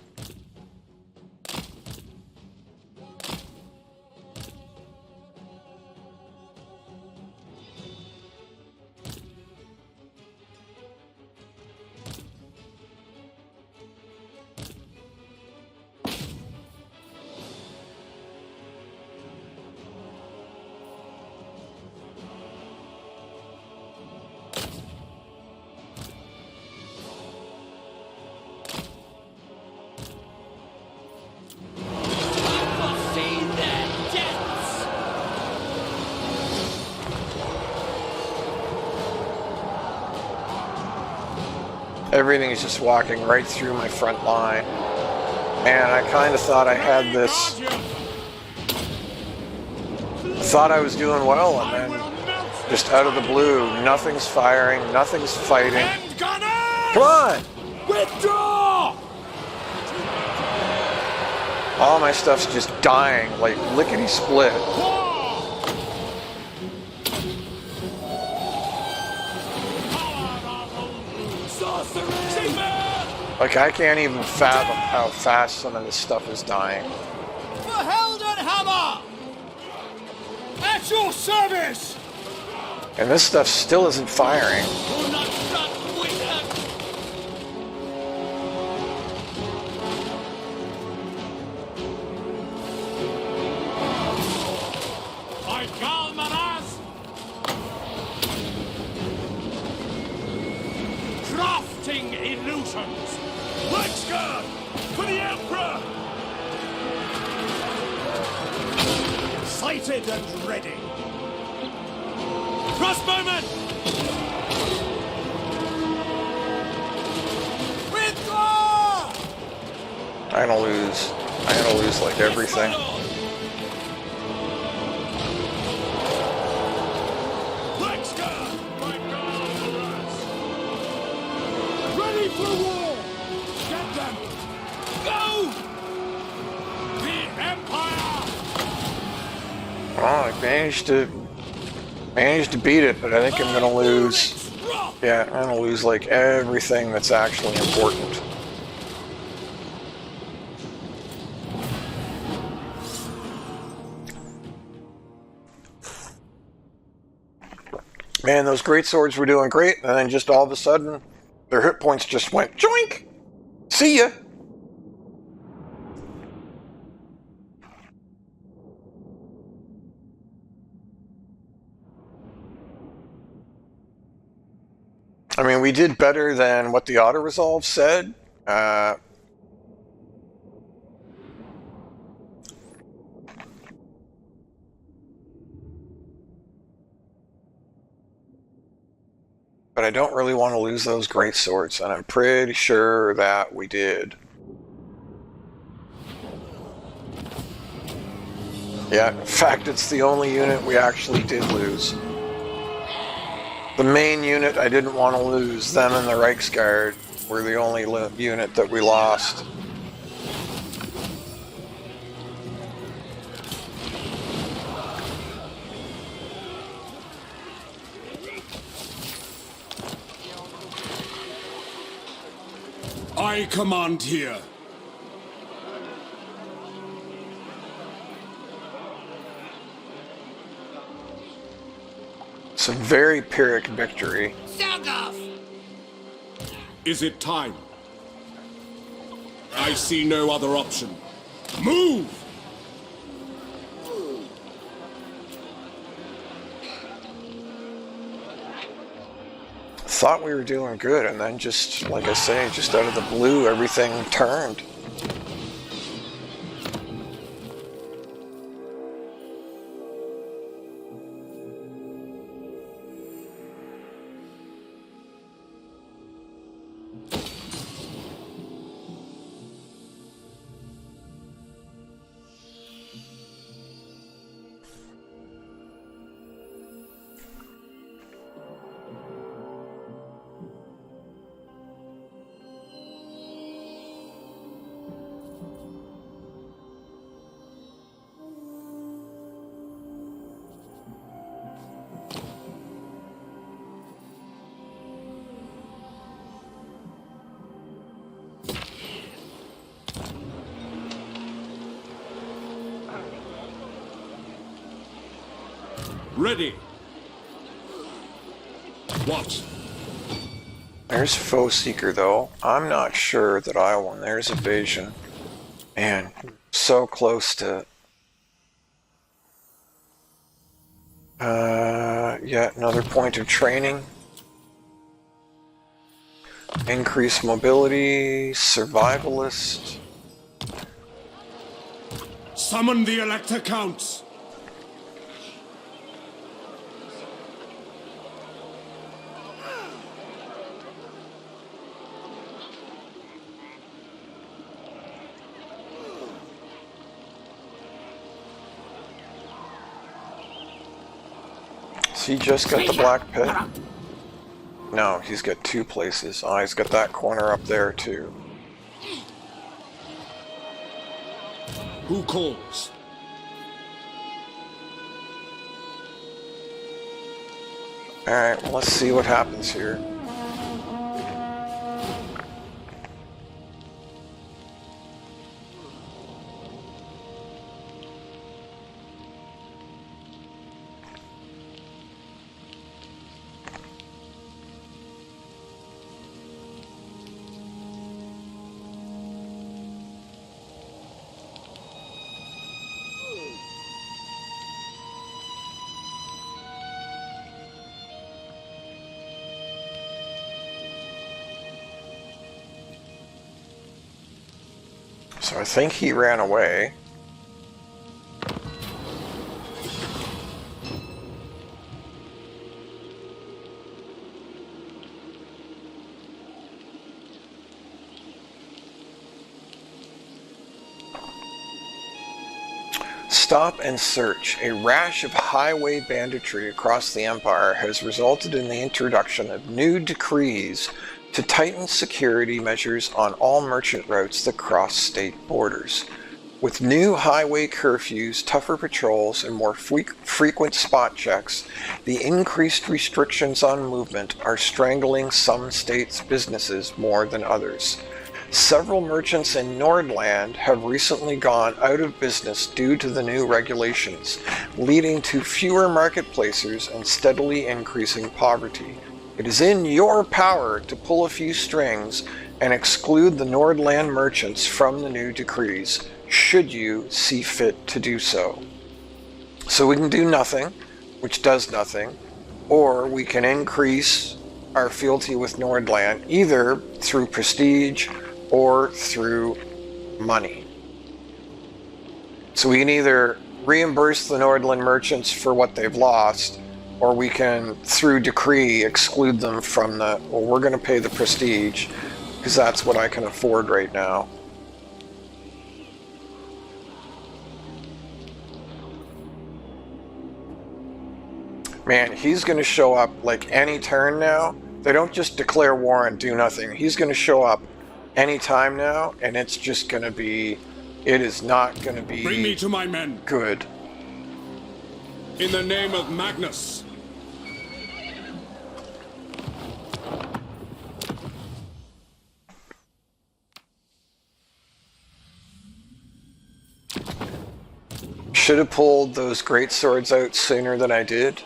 Everything is just walking right through my front line. And I kind of thought I had this... I thought I was doing well, and then just out of the blue, nothing's firing, nothing's fighting. Come on! Withdraw! All my stuff's just dying, like lickety-split. Like, I can't even fathom how fast some of this stuff is dying. The Helden Hammer! At your service! And this stuff still isn't firing. I call Maraz! Crafting illusions! Rexguard! For the Emperor! Sighted and ready. Crossbowman! Withdraw! I'm gonna lose like everything. Let's go! Ready for war! Get them! Go! The Empire! Oh, I managed to beat it, but I think I'm gonna lose. Yeah, I'm gonna lose like everything that's actually important. Man, those great swords were doing great, and then just all of a sudden, their hit points just went joink. See ya. I mean, we did better than what the auto-resolve said. But I don't really want to lose those great swords, and I'm pretty sure that we did. Yeah, in fact, it's the only unit we actually did lose. The main unit I didn't want to lose, them and the Reichsguard, were the only unit that we lost. I command here. It's a very Pyrrhic victory. Is it time? I see no other option. Move! Thought we were doing good, and then just, like I say, just out of the blue, everything turned. Ready. What? There's Foe Seeker, though. I'm not sure that I won. There's Evasion. Man, so close to... yet another point of training. Increased mobility, survivalist. Summon the Elector Counts. He just got the Black Pit? No, he's got two places. Oh, he's got that corner up there too. Who calls? Alright, well, let's see what happens here. So I think he ran away. Stop and search. A rash of highway banditry across the Empire has resulted in the introduction of new decrees to tighten security measures on all merchant routes that cross state borders. With new highway curfews, tougher patrols, and more frequent spot checks, the increased restrictions on movement are strangling some states' businesses more than others. Several merchants in Nordland have recently gone out of business due to the new regulations, leading to fewer marketplaces and steadily increasing poverty. It is in your power to pull a few strings and exclude the Nordland merchants from the new decrees, should you see fit to do so. So we can do nothing, which does nothing, or we can increase our fealty with Nordland, either through prestige or through money. So we can either reimburse the Nordland merchants for what they've lost, or we can, through decree, exclude them from the, well, we're going to pay the prestige, because that's what I can afford right now. Man, he's going to show up like any turn now. They don't just declare war and do nothing. He's going to show up any time now, and it's just going to be, it is not going to be Bring me to my men. Good. In the name of Magnus. Should have pulled those great swords out sooner than I did.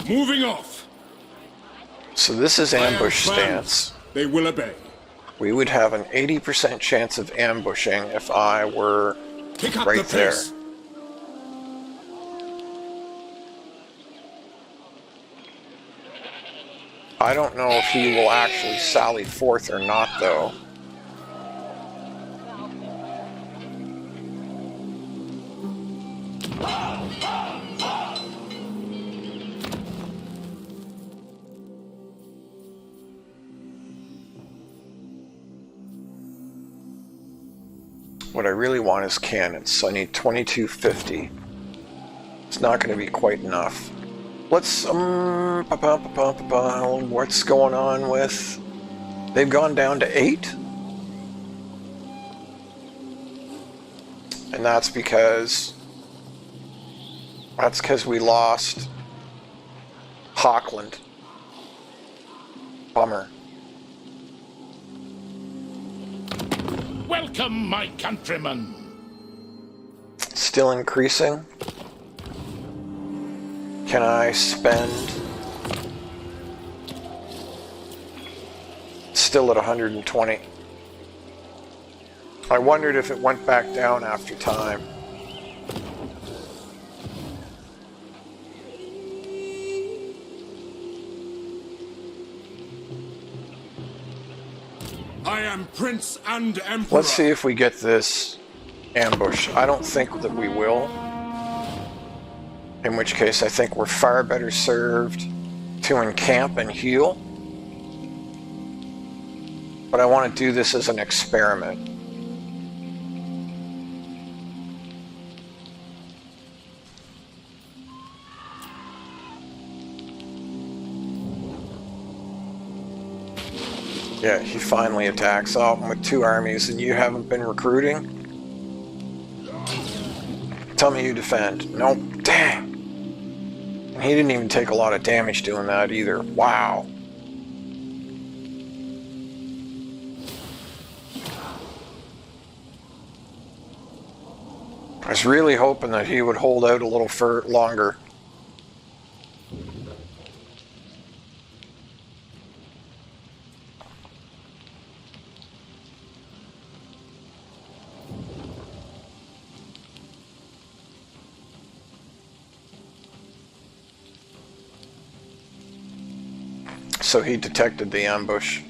Moving off. So this is ambush stance. They will obey. We would have an 80% chance of ambushing if I were Pick up right the there. pace. I don't know if he will actually sally forth or not, though. What I really want is cannons, so I need 2250. It's not going to be quite enough. Let's, what's going on with, they've gone down to 8? And that's because we lost Hockland. Bummer. Welcome, my countrymen. Still increasing. Can I spend? Still at 120. I wondered if it went back down after time. I am Prince and Emperor. Let's see if we get this ambush. I don't think that we will. In which case, I think we're far better served to encamp and heal. But I want to do this as an experiment. Yeah, he finally attacks. Oh, I'm with 2 armies and you haven't been recruiting? Tell me you defend. Nope. Dang. He didn't even take a lot of damage doing that either. Wow. I was really hoping that he would hold out a little longer. So he detected the ambush.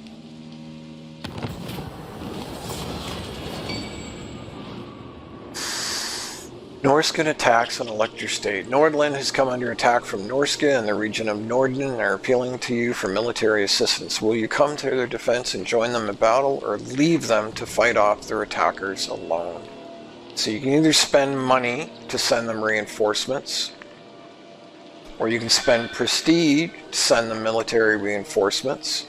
Norscan attacks on Elector State. Nordland has come under attack from Norska and the region of Norden and are appealing to you for military assistance. Will you come to their defense and join them in battle, or leave them to fight off their attackers alone? So you can either spend money to send them reinforcements, or you can spend prestige to send them military reinforcements.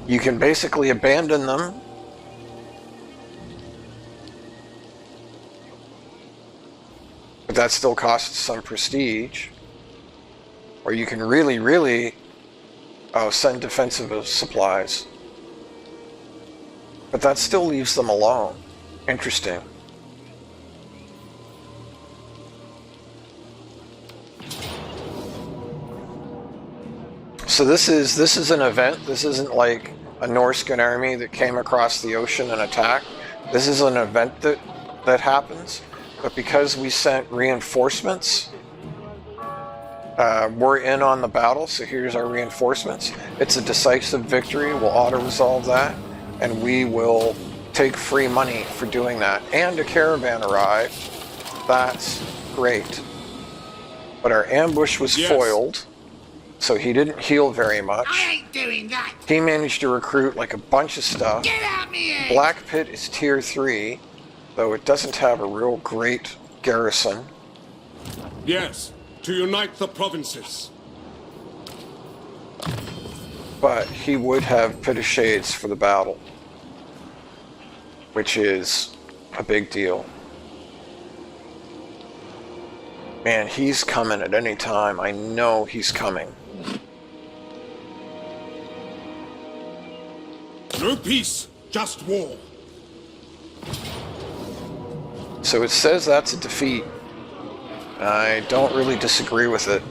You can basically abandon them, but that still costs some prestige. Or you can really send defensive supplies, but that still leaves them alone. Interesting. So this is an event. This isn't like a Norscan army that came across the ocean and attacked. This is an event that happens. But because we sent reinforcements, we're in on the battle. So here's our reinforcements. It's a decisive victory. We'll auto-resolve that, and we will take free money for doing that. And a caravan arrived. That's great. But our ambush was foiled. So he didn't heal very much. I ain't doing that. He managed to recruit like a bunch of stuff. Get out me head. Black Pit is tier 3, though it doesn't have a real great garrison. Yes, to unite the provinces. But he would have Pit of Shades for the battle, which is a big deal. Man, he's coming at any time. I know he's coming. No peace, just war. So it says that's a defeat. I don't really disagree with it.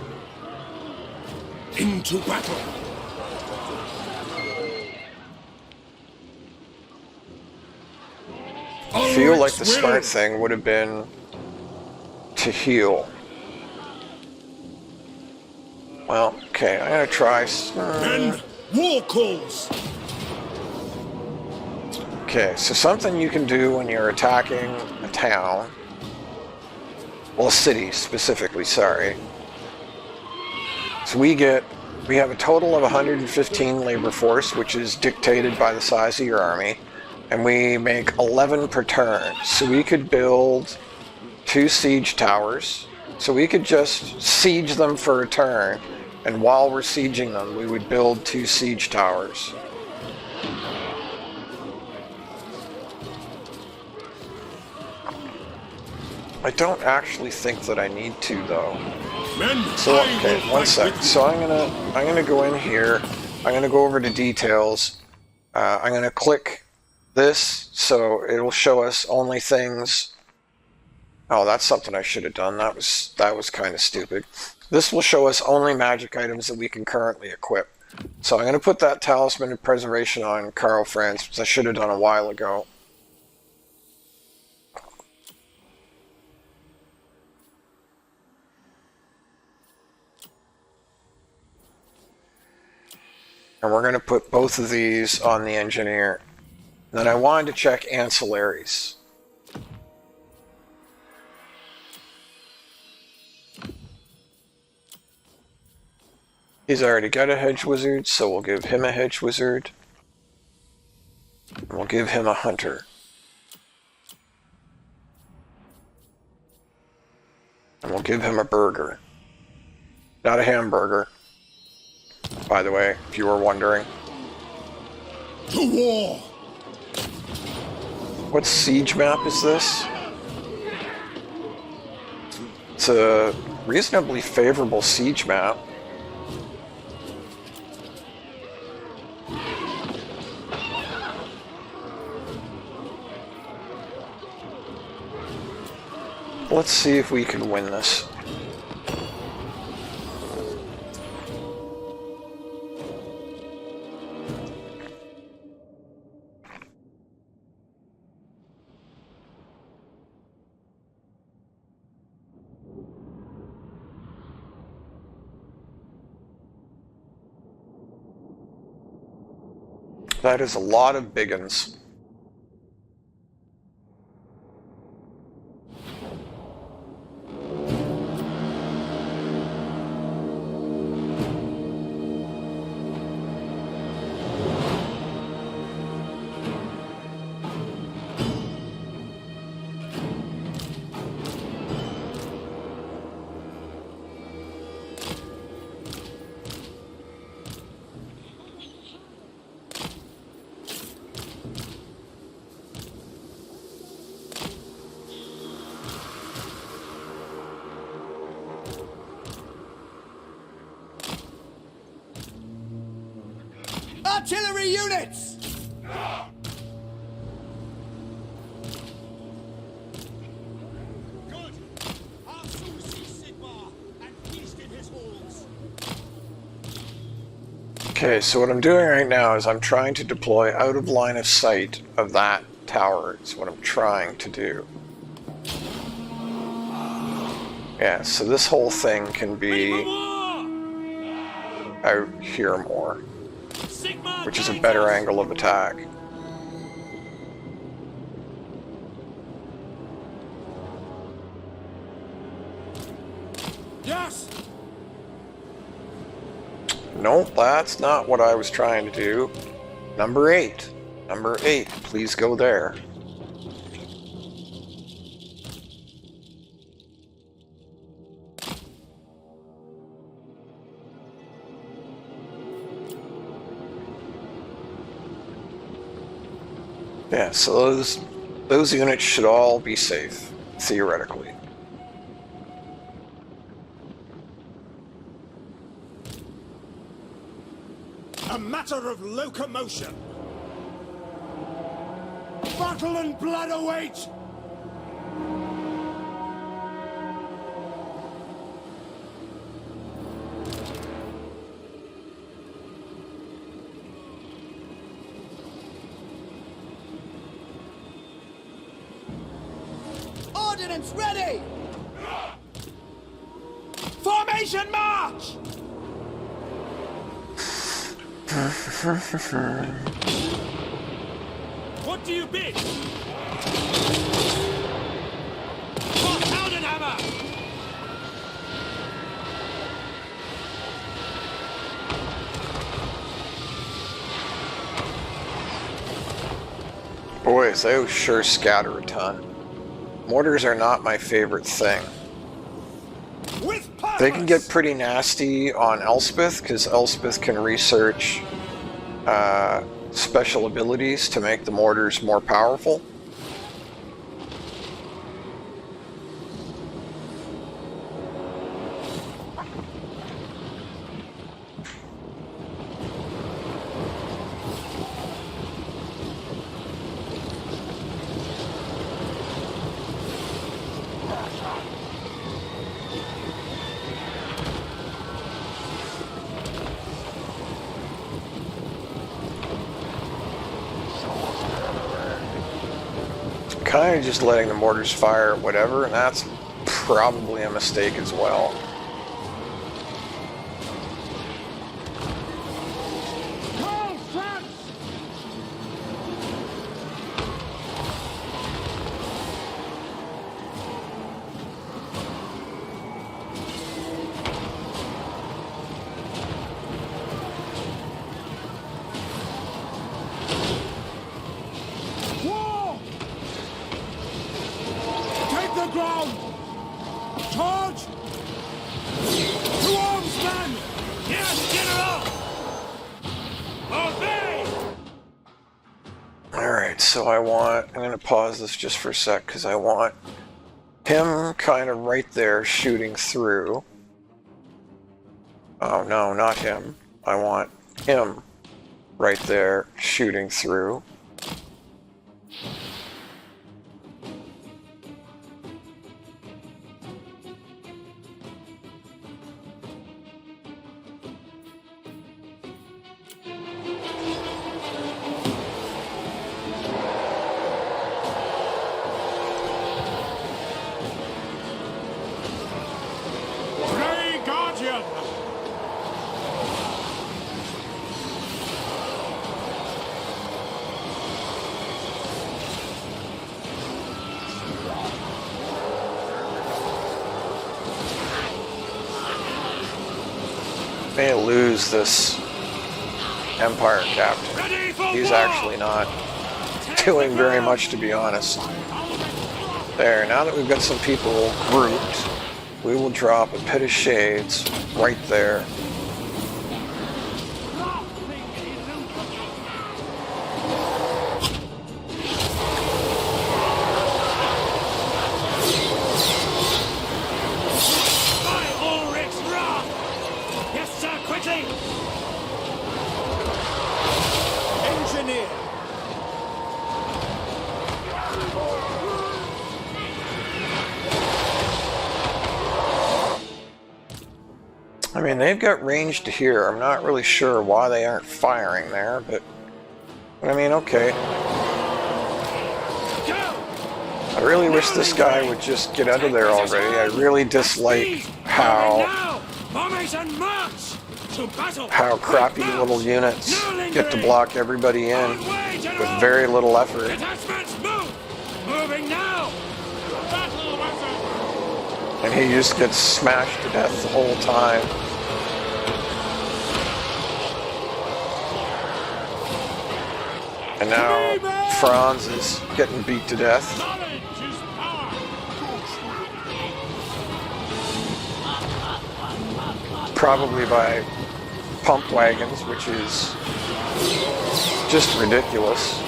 Into battle. I feel like the smart thing would have been to heal. Well, okay, I'm gonna try. Men, war calls. Okay, so something you can do when you're attacking a town, well, a city specifically, sorry. So we have a total of 115 labor force, which is dictated by the size of your army, and we make 11 per turn. So we could build 2 siege towers. So we could just siege them for a turn, and while we're sieging them, we would build 2 siege towers. I don't actually think that I need to, though. So okay, one sec. So I'm gonna go in here. I'm gonna go over to details. I'm gonna click this, so it'll show us only things. Oh, that's something I should have done. That was kind of stupid. This will show us only magic items that we can currently equip. So I'm gonna put that Talisman of Preservation on Karl Franz, which I should have done a while ago. And we're going to put both of these on the engineer. Then I wanted to check ancillaries. He's already got a hedge wizard, so we'll give him a hedge wizard. And we'll give him a hunter. And we'll give him a burger. Not a hamburger, by the way, if you were wondering. To war! What siege map is this? It's a reasonably favorable siege map. Let's see if we can win this. That is a lot of big uns. artillery units! Good. I'll soon see Sigmar and feast in his halls. Okay, so what I'm doing right now is I'm trying to deploy out of line of sight of that tower. Is what I'm trying to do. Yeah, so this whole thing can be out here more, which is a better angle of attack. Yes! Nope, that's not what I was trying to do. Number 8. Number 8, please go there. Yeah, so those units should all be safe, theoretically. A matter of locomotion. Battle and blood await! Ordnance ready! Formation march! What do you bid? For Heldenhammer! Boys, those sure scatter a ton. Mortars are not my favorite thing. With purpose! They can get pretty nasty on Elspeth, because Elspeth can research special abilities to make the mortars more powerful. Kind of just letting the mortars fire whatever, and that's probably a mistake as well. Karl Franz! War! Take the ground! Charge! To arms, men! Yes, General! Obey! Alright, so I'm going to pause this just for a sec, because I want him kind of right there shooting through. Oh no, not him. I want him right there shooting through. Grey Guardian! May lose this Empire captain. Ready for He's war! actually not doing very much, to be honest. There, now that we've got some people grouped, we will drop a Pit of Shades right there. By Ulrich's wrath! Yes, sir, quickly! mean, they've got range to here. I'm not really sure why they aren't firing there, but I mean, okay. I really wish this guy would just get out of there already. I really dislike how crappy little units get to block everybody in with very little effort. Moving now. And he just gets smashed to death the whole time. And now Franz is getting beat to death. Probably by pump wagons, which is just ridiculous.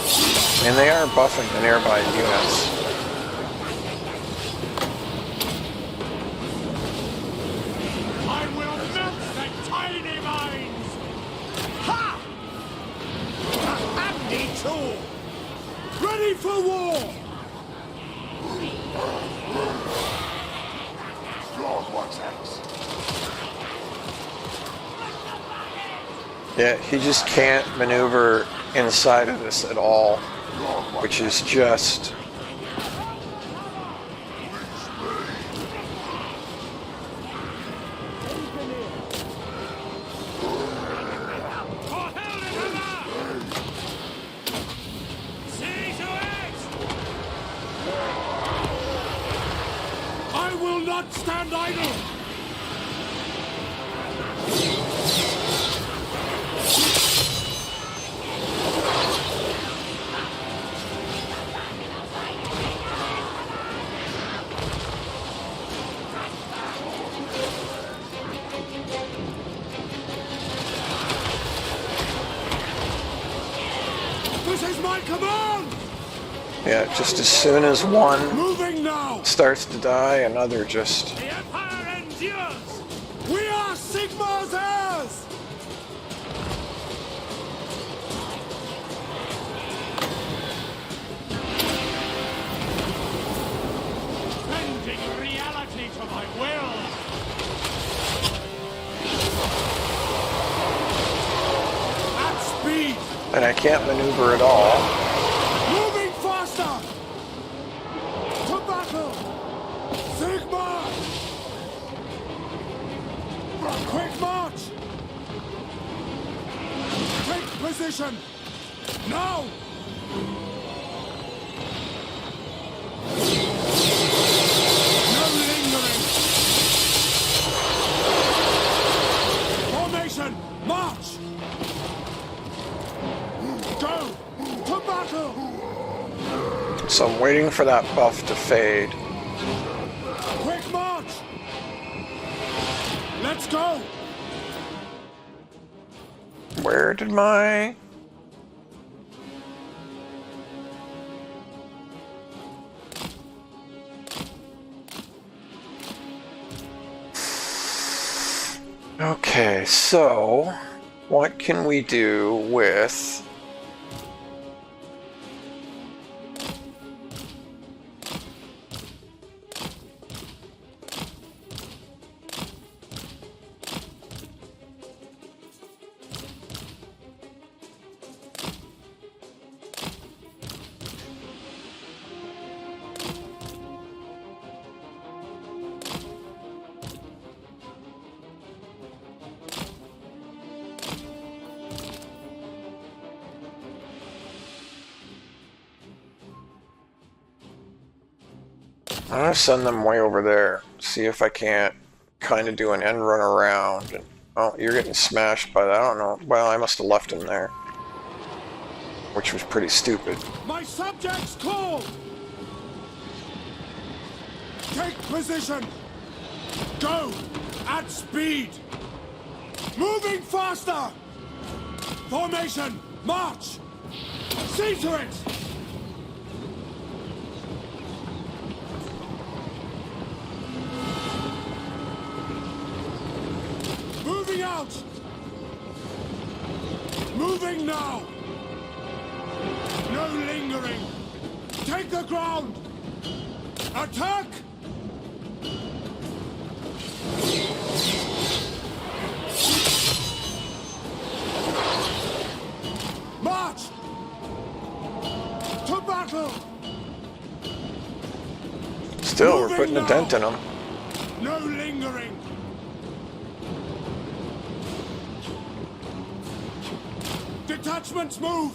And they are buffing the nearby units. I will melt the tiny mines. Ha! Andy too. Ready for war. Yeah, he just can't maneuver inside of this at all, which is just... I will not stand idle. This is my command. Yeah, just as soon as one Moving now. starts to die, another just... The Empire endures. We are Sigmar's heirs. Bending reality to my will. At speed. And I can't maneuver at all. Moving faster. To battle. Sigmar. Quick march. Take position. Now. No lingering. Formation. March. Go. To battle. So I'm waiting for that buff to fade. Quick march. Let's go. Where did my... Okay, so what can we do with... I'm gonna send them way over there. See if I can't kind of do an end run around. And, oh, you're getting smashed by that. I don't know. Well, I must have left him there, which was pretty stupid. My subjects call. Take position. Go at speed. Moving faster. Formation. March. See to it. Moving out. Moving now. No lingering. Take the ground. Attack. Still, we're putting a dent in them. No lingering. Detachments move.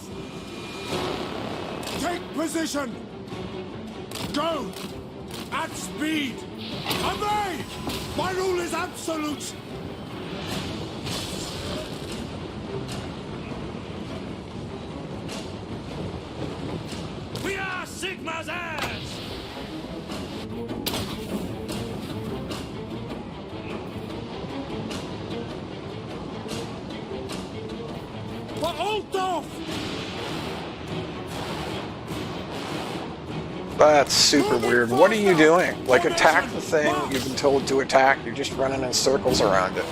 Take position. Go. At speed. Obey. My rule is absolute. We are Sigma's heirs! For Altdorf! That's super weird. What are you doing? Like, attack the thing you've been told to attack. You're just running in circles around it.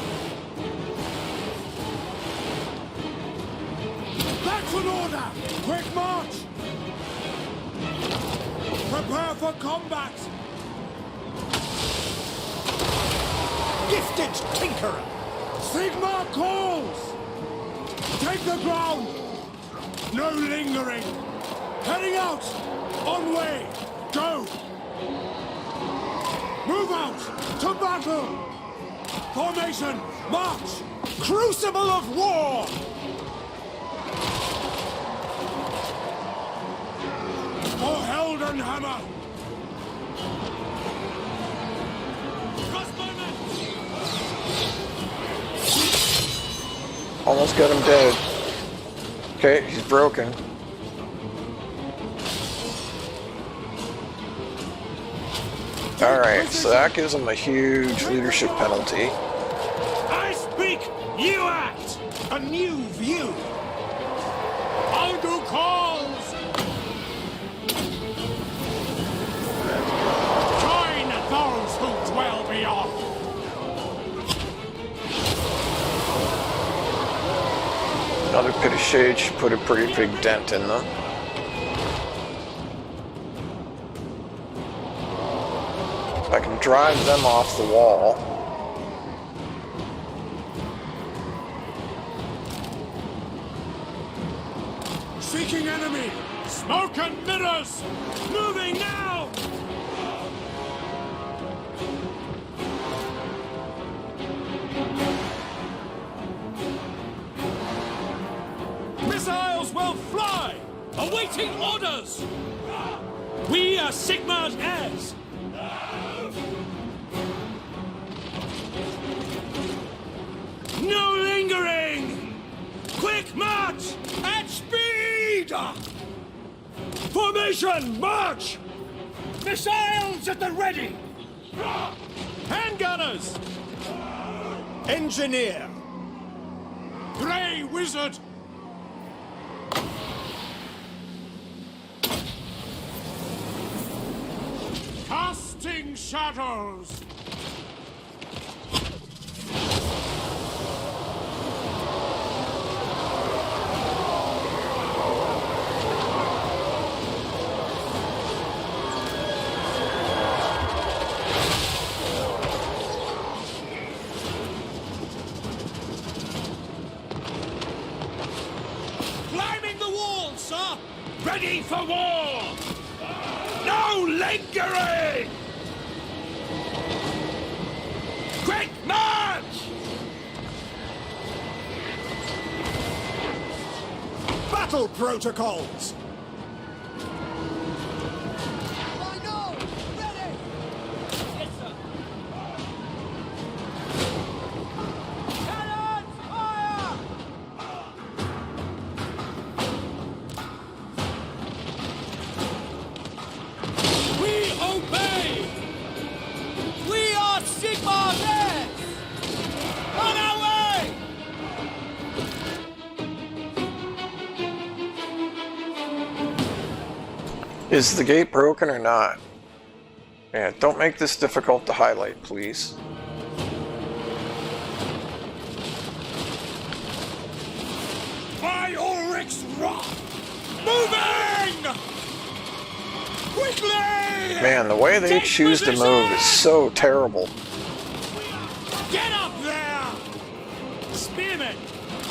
That's an order! Quick march! Prepare for combat! Gifted tinkerer! Sigma calls! Take the ground! No lingering! Heading out! On way! Go! Move out! To battle! Formation! March! Crucible of war! For Heldenhammer! Crossbowmen! Almost got him dead. Okay, he's broken. Alright, so that gives him a huge leadership penalty. I speak, you act! A new view! Aldu calls! Join those who dwell beyond! Another pit of shade should put a pretty big dent in them. I can drive them off the wall. Seeking enemy! Smoke and mirrors! Moving now! Missiles will fly! Awaiting orders! We are Sigma's heirs! No lingering! Quick march! At speed! Formation, march! Missiles at the ready! Handgunners! Engineer! Grey Wizard! Casting shadows! Climbing the wall, sir! Ready for war! No lingering! Quick march! Battle protocols! Is the gate broken or not? Yeah, don't make this difficult to highlight, please. By Ulrich's wrath! Moving! Quickly! Man, the way they Take choose to move is so terrible. Get up there! Spearmen,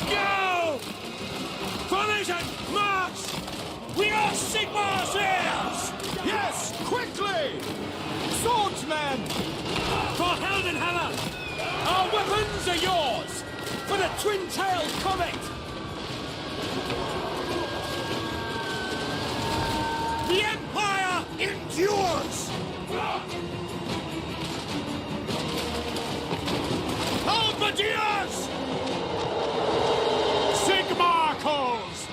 go! Formation, march! We are Sigma's heirs! Yes, quickly! Sword weapons are yours for the twin-tailed comet! The Empire endures! Halberdiers! Sigmar calls!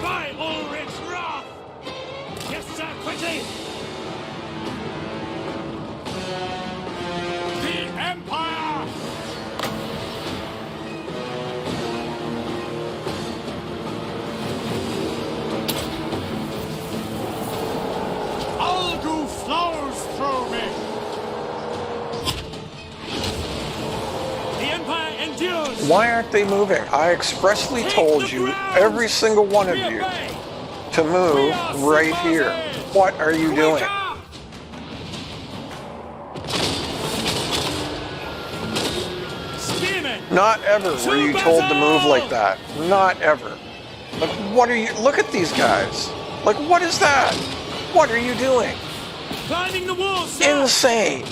By Ulrich's wrath! Yes, sir, quickly! The Empire! Algu flows through me! The Empire endures! Why aren't they moving? I expressly told you, every single one of you, to move right here. What are you doing? Not ever were you told to move like that. Not ever. Like, what are you... Look at these guys. Like, what is that? What are you doing? Climbing the walls, sir! Insane.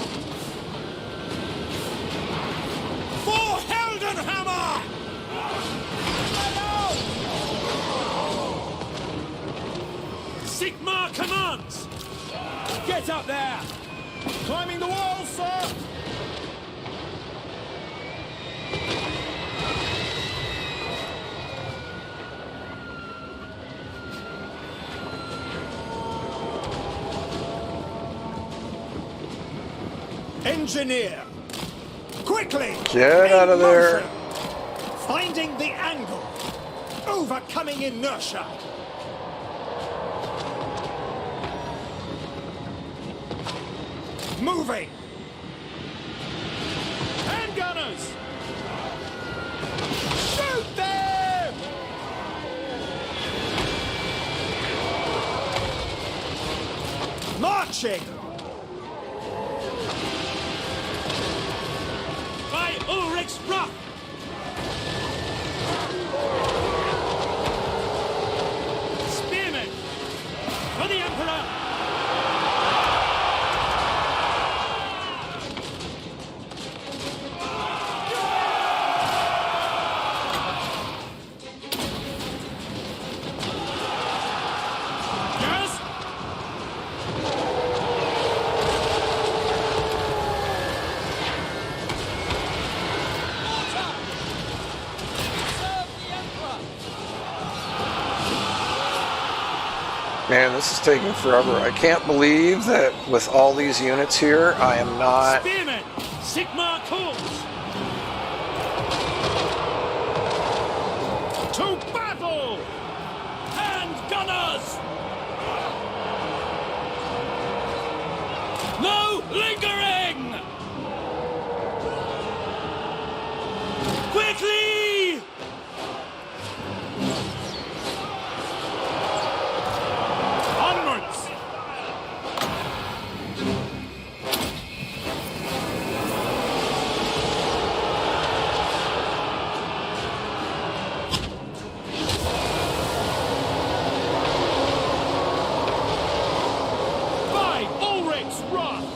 For Heldenhammer! Sigmar commands! Get up there! Climbing the walls, sir! Engineer! Quickly! Get out of there. Motion. Finding the angle! Overcoming inertia! Moving! Handgunners! Shoot them! Marching! By Ulrich's wrath! Spearmen! For the Emperor! Yes? Man, this is taking forever. I can't believe that with all these units here, I am not... Spearmen! Sigmar calls! To battle! Handgunners! No lingering! Quickly! Onwards! By Ulrich's wrath!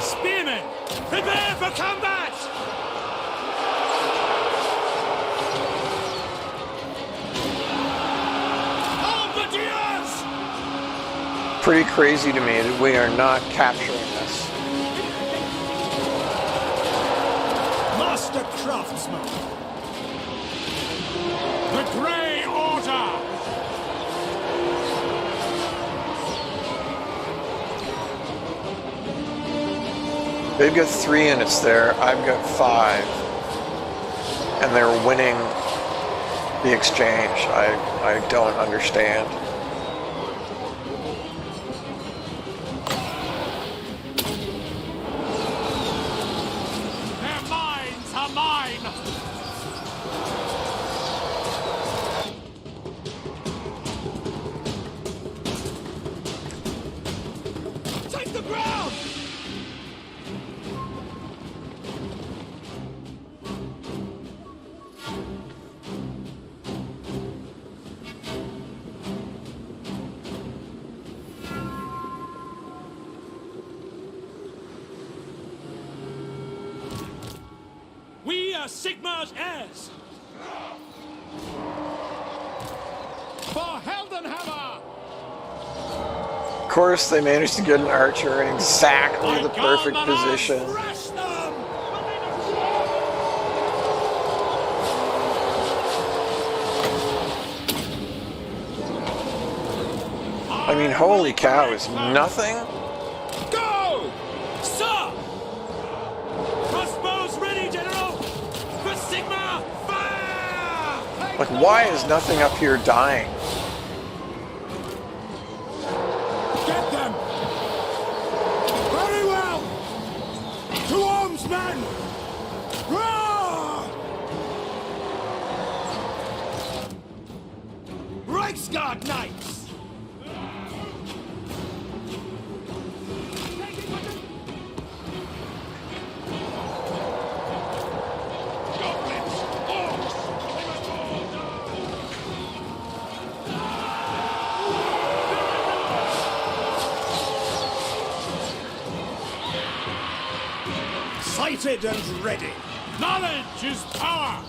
Spearmen, prepare for combat! Halberdiers! Pretty crazy to me that we are not capturing this. Master craftsman! The Grey Order! They've got 3 units there. I've got 5. And they're winning the exchange. I don't understand. Their minds are mine! Take the ground! are Sigmar's heirs! For Heldenhammer! Of course, they managed to get an archer in exactly the perfect position. Thrash them! I mean, holy cow, is nothing? Go! Sir! Crossbows ready, General! For Sigmar, fire! Like, why is nothing up here dying? Get them! Very well! To arms, men! Roar! Reichsguard Knights! Sighted and ready. Knowledge is power!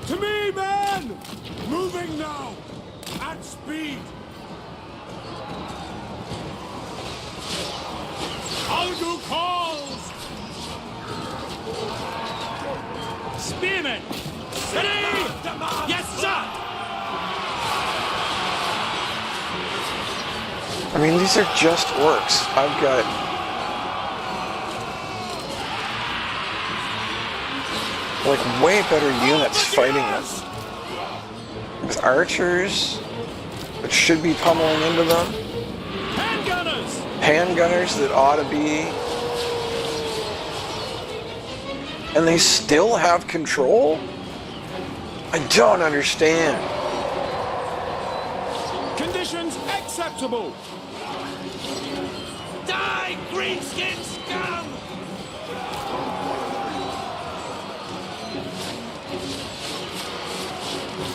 To me, men! Moving now! At speed! Aldu calls! Spearmen! Ready! Yes, sir! I mean, these are just orcs. I've got... like, way better units fighting them. With archers that should be pummeling into them. Handgunners! Handgunners that ought to be... And they still have control? I don't understand. Conditions acceptable! Die, greenskin scum!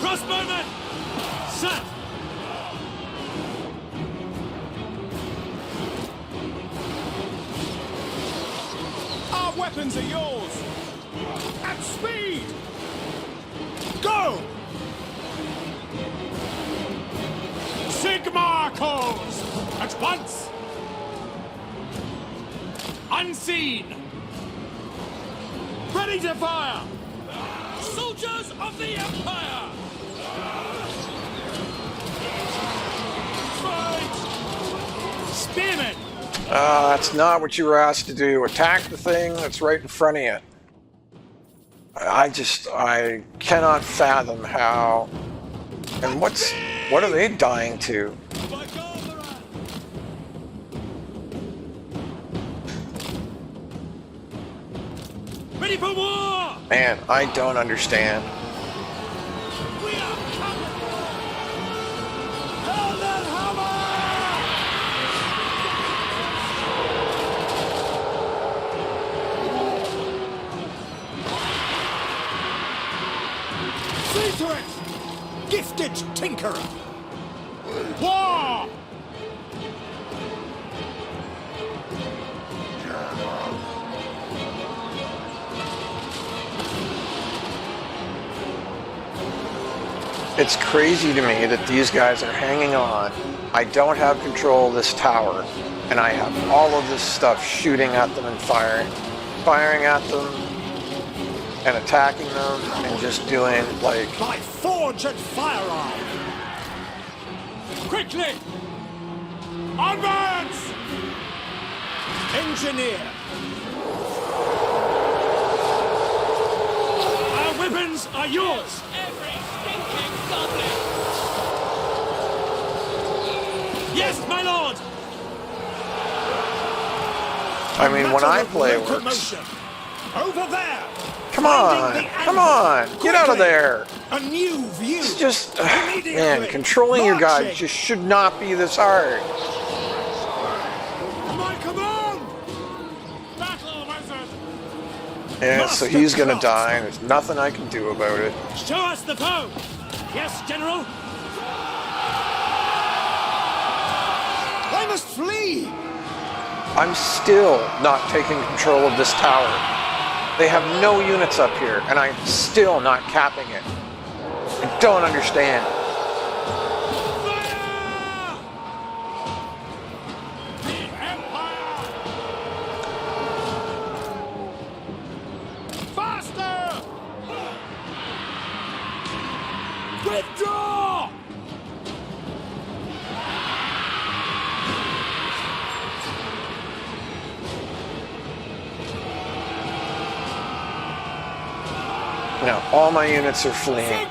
Crossbowmen! Sir! Our weapons are yours! At speed! Go! Sigmar calls! At once! Unseen! Ready to fire! Soldiers of the Empire! Fight! Spearmen! That's not what you were asked to do. Attack the thing that's right in front of you. I cannot fathom how... And what are they dying to? Ready for war! Man, I don't understand. We are coming! See to it! Gifted tinkerer! War! It's crazy to me that these guys are hanging on. I don't have control of this tower, and I have all of this stuff shooting at them and firing at them, and attacking them, and just doing, like... My forge and firearm! Quickly! Advance! Engineer! Our weapons are yours! Yes, my lord! I mean, when I play, it works. Locomotion. Over there! Come on! Come on! Get out of there! A new view! It's just... Immediately. man, controlling your guys Marching. just should not be this hard. My command! Battle wizard! Yeah, so he's gonna die, and there's nothing I can do about it. Show us the foe! Yes, General? They must flee! I'm still not taking control of this tower. They have no units up here, and I'm still not capping it. I don't understand. Faster! Withdraw! No, all my units are fleeing.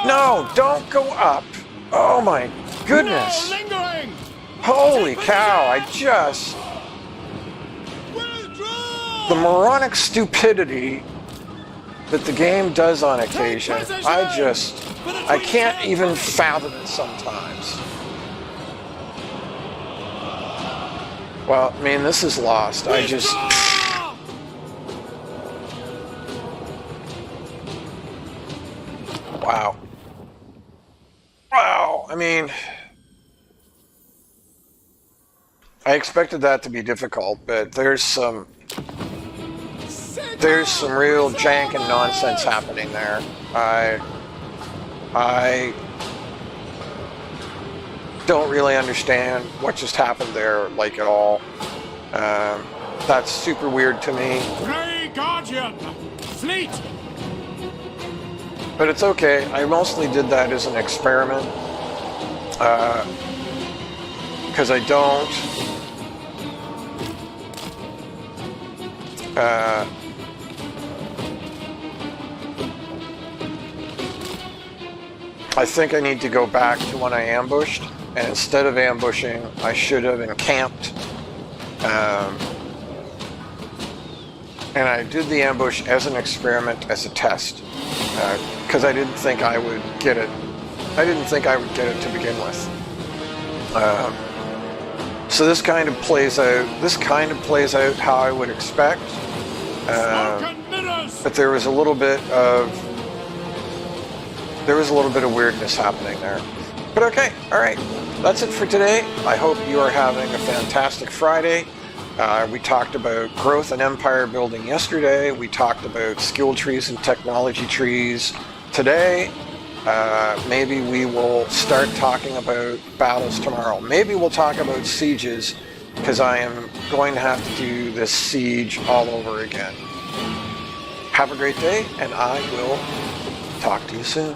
No, don't go up. Oh my goodness. Lingering! Holy cow, I just... The moronic stupidity that the game does on occasion, I can't even fathom it sometimes. Well, I mean, this is lost. I just... Wow. Wow, I mean... I expected that to be difficult, but there's some real jank and nonsense happening there. I don't really understand what just happened there, like, at all. That's super weird to me. Grey Guardian! Fleet! But it's okay. I mostly did that as an experiment. Because I don't... I think I need to go back to when I ambushed, and instead of ambushing, I should have encamped. And I did the ambush as an experiment, as a test, because I didn't think I would get it. I didn't think I would get it to begin with. So this kind of plays out. This kind of plays out how I would expect. But there was a little bit of weirdness happening there. But okay, all right. That's it for today. I hope you are having a fantastic Friday. We talked about growth and empire building yesterday. We talked about skill trees and technology trees today. Maybe we will start talking about battles tomorrow. Maybe we'll talk about sieges, because I am going to have to do this siege all over again. Have a great day, and I will talk to you soon.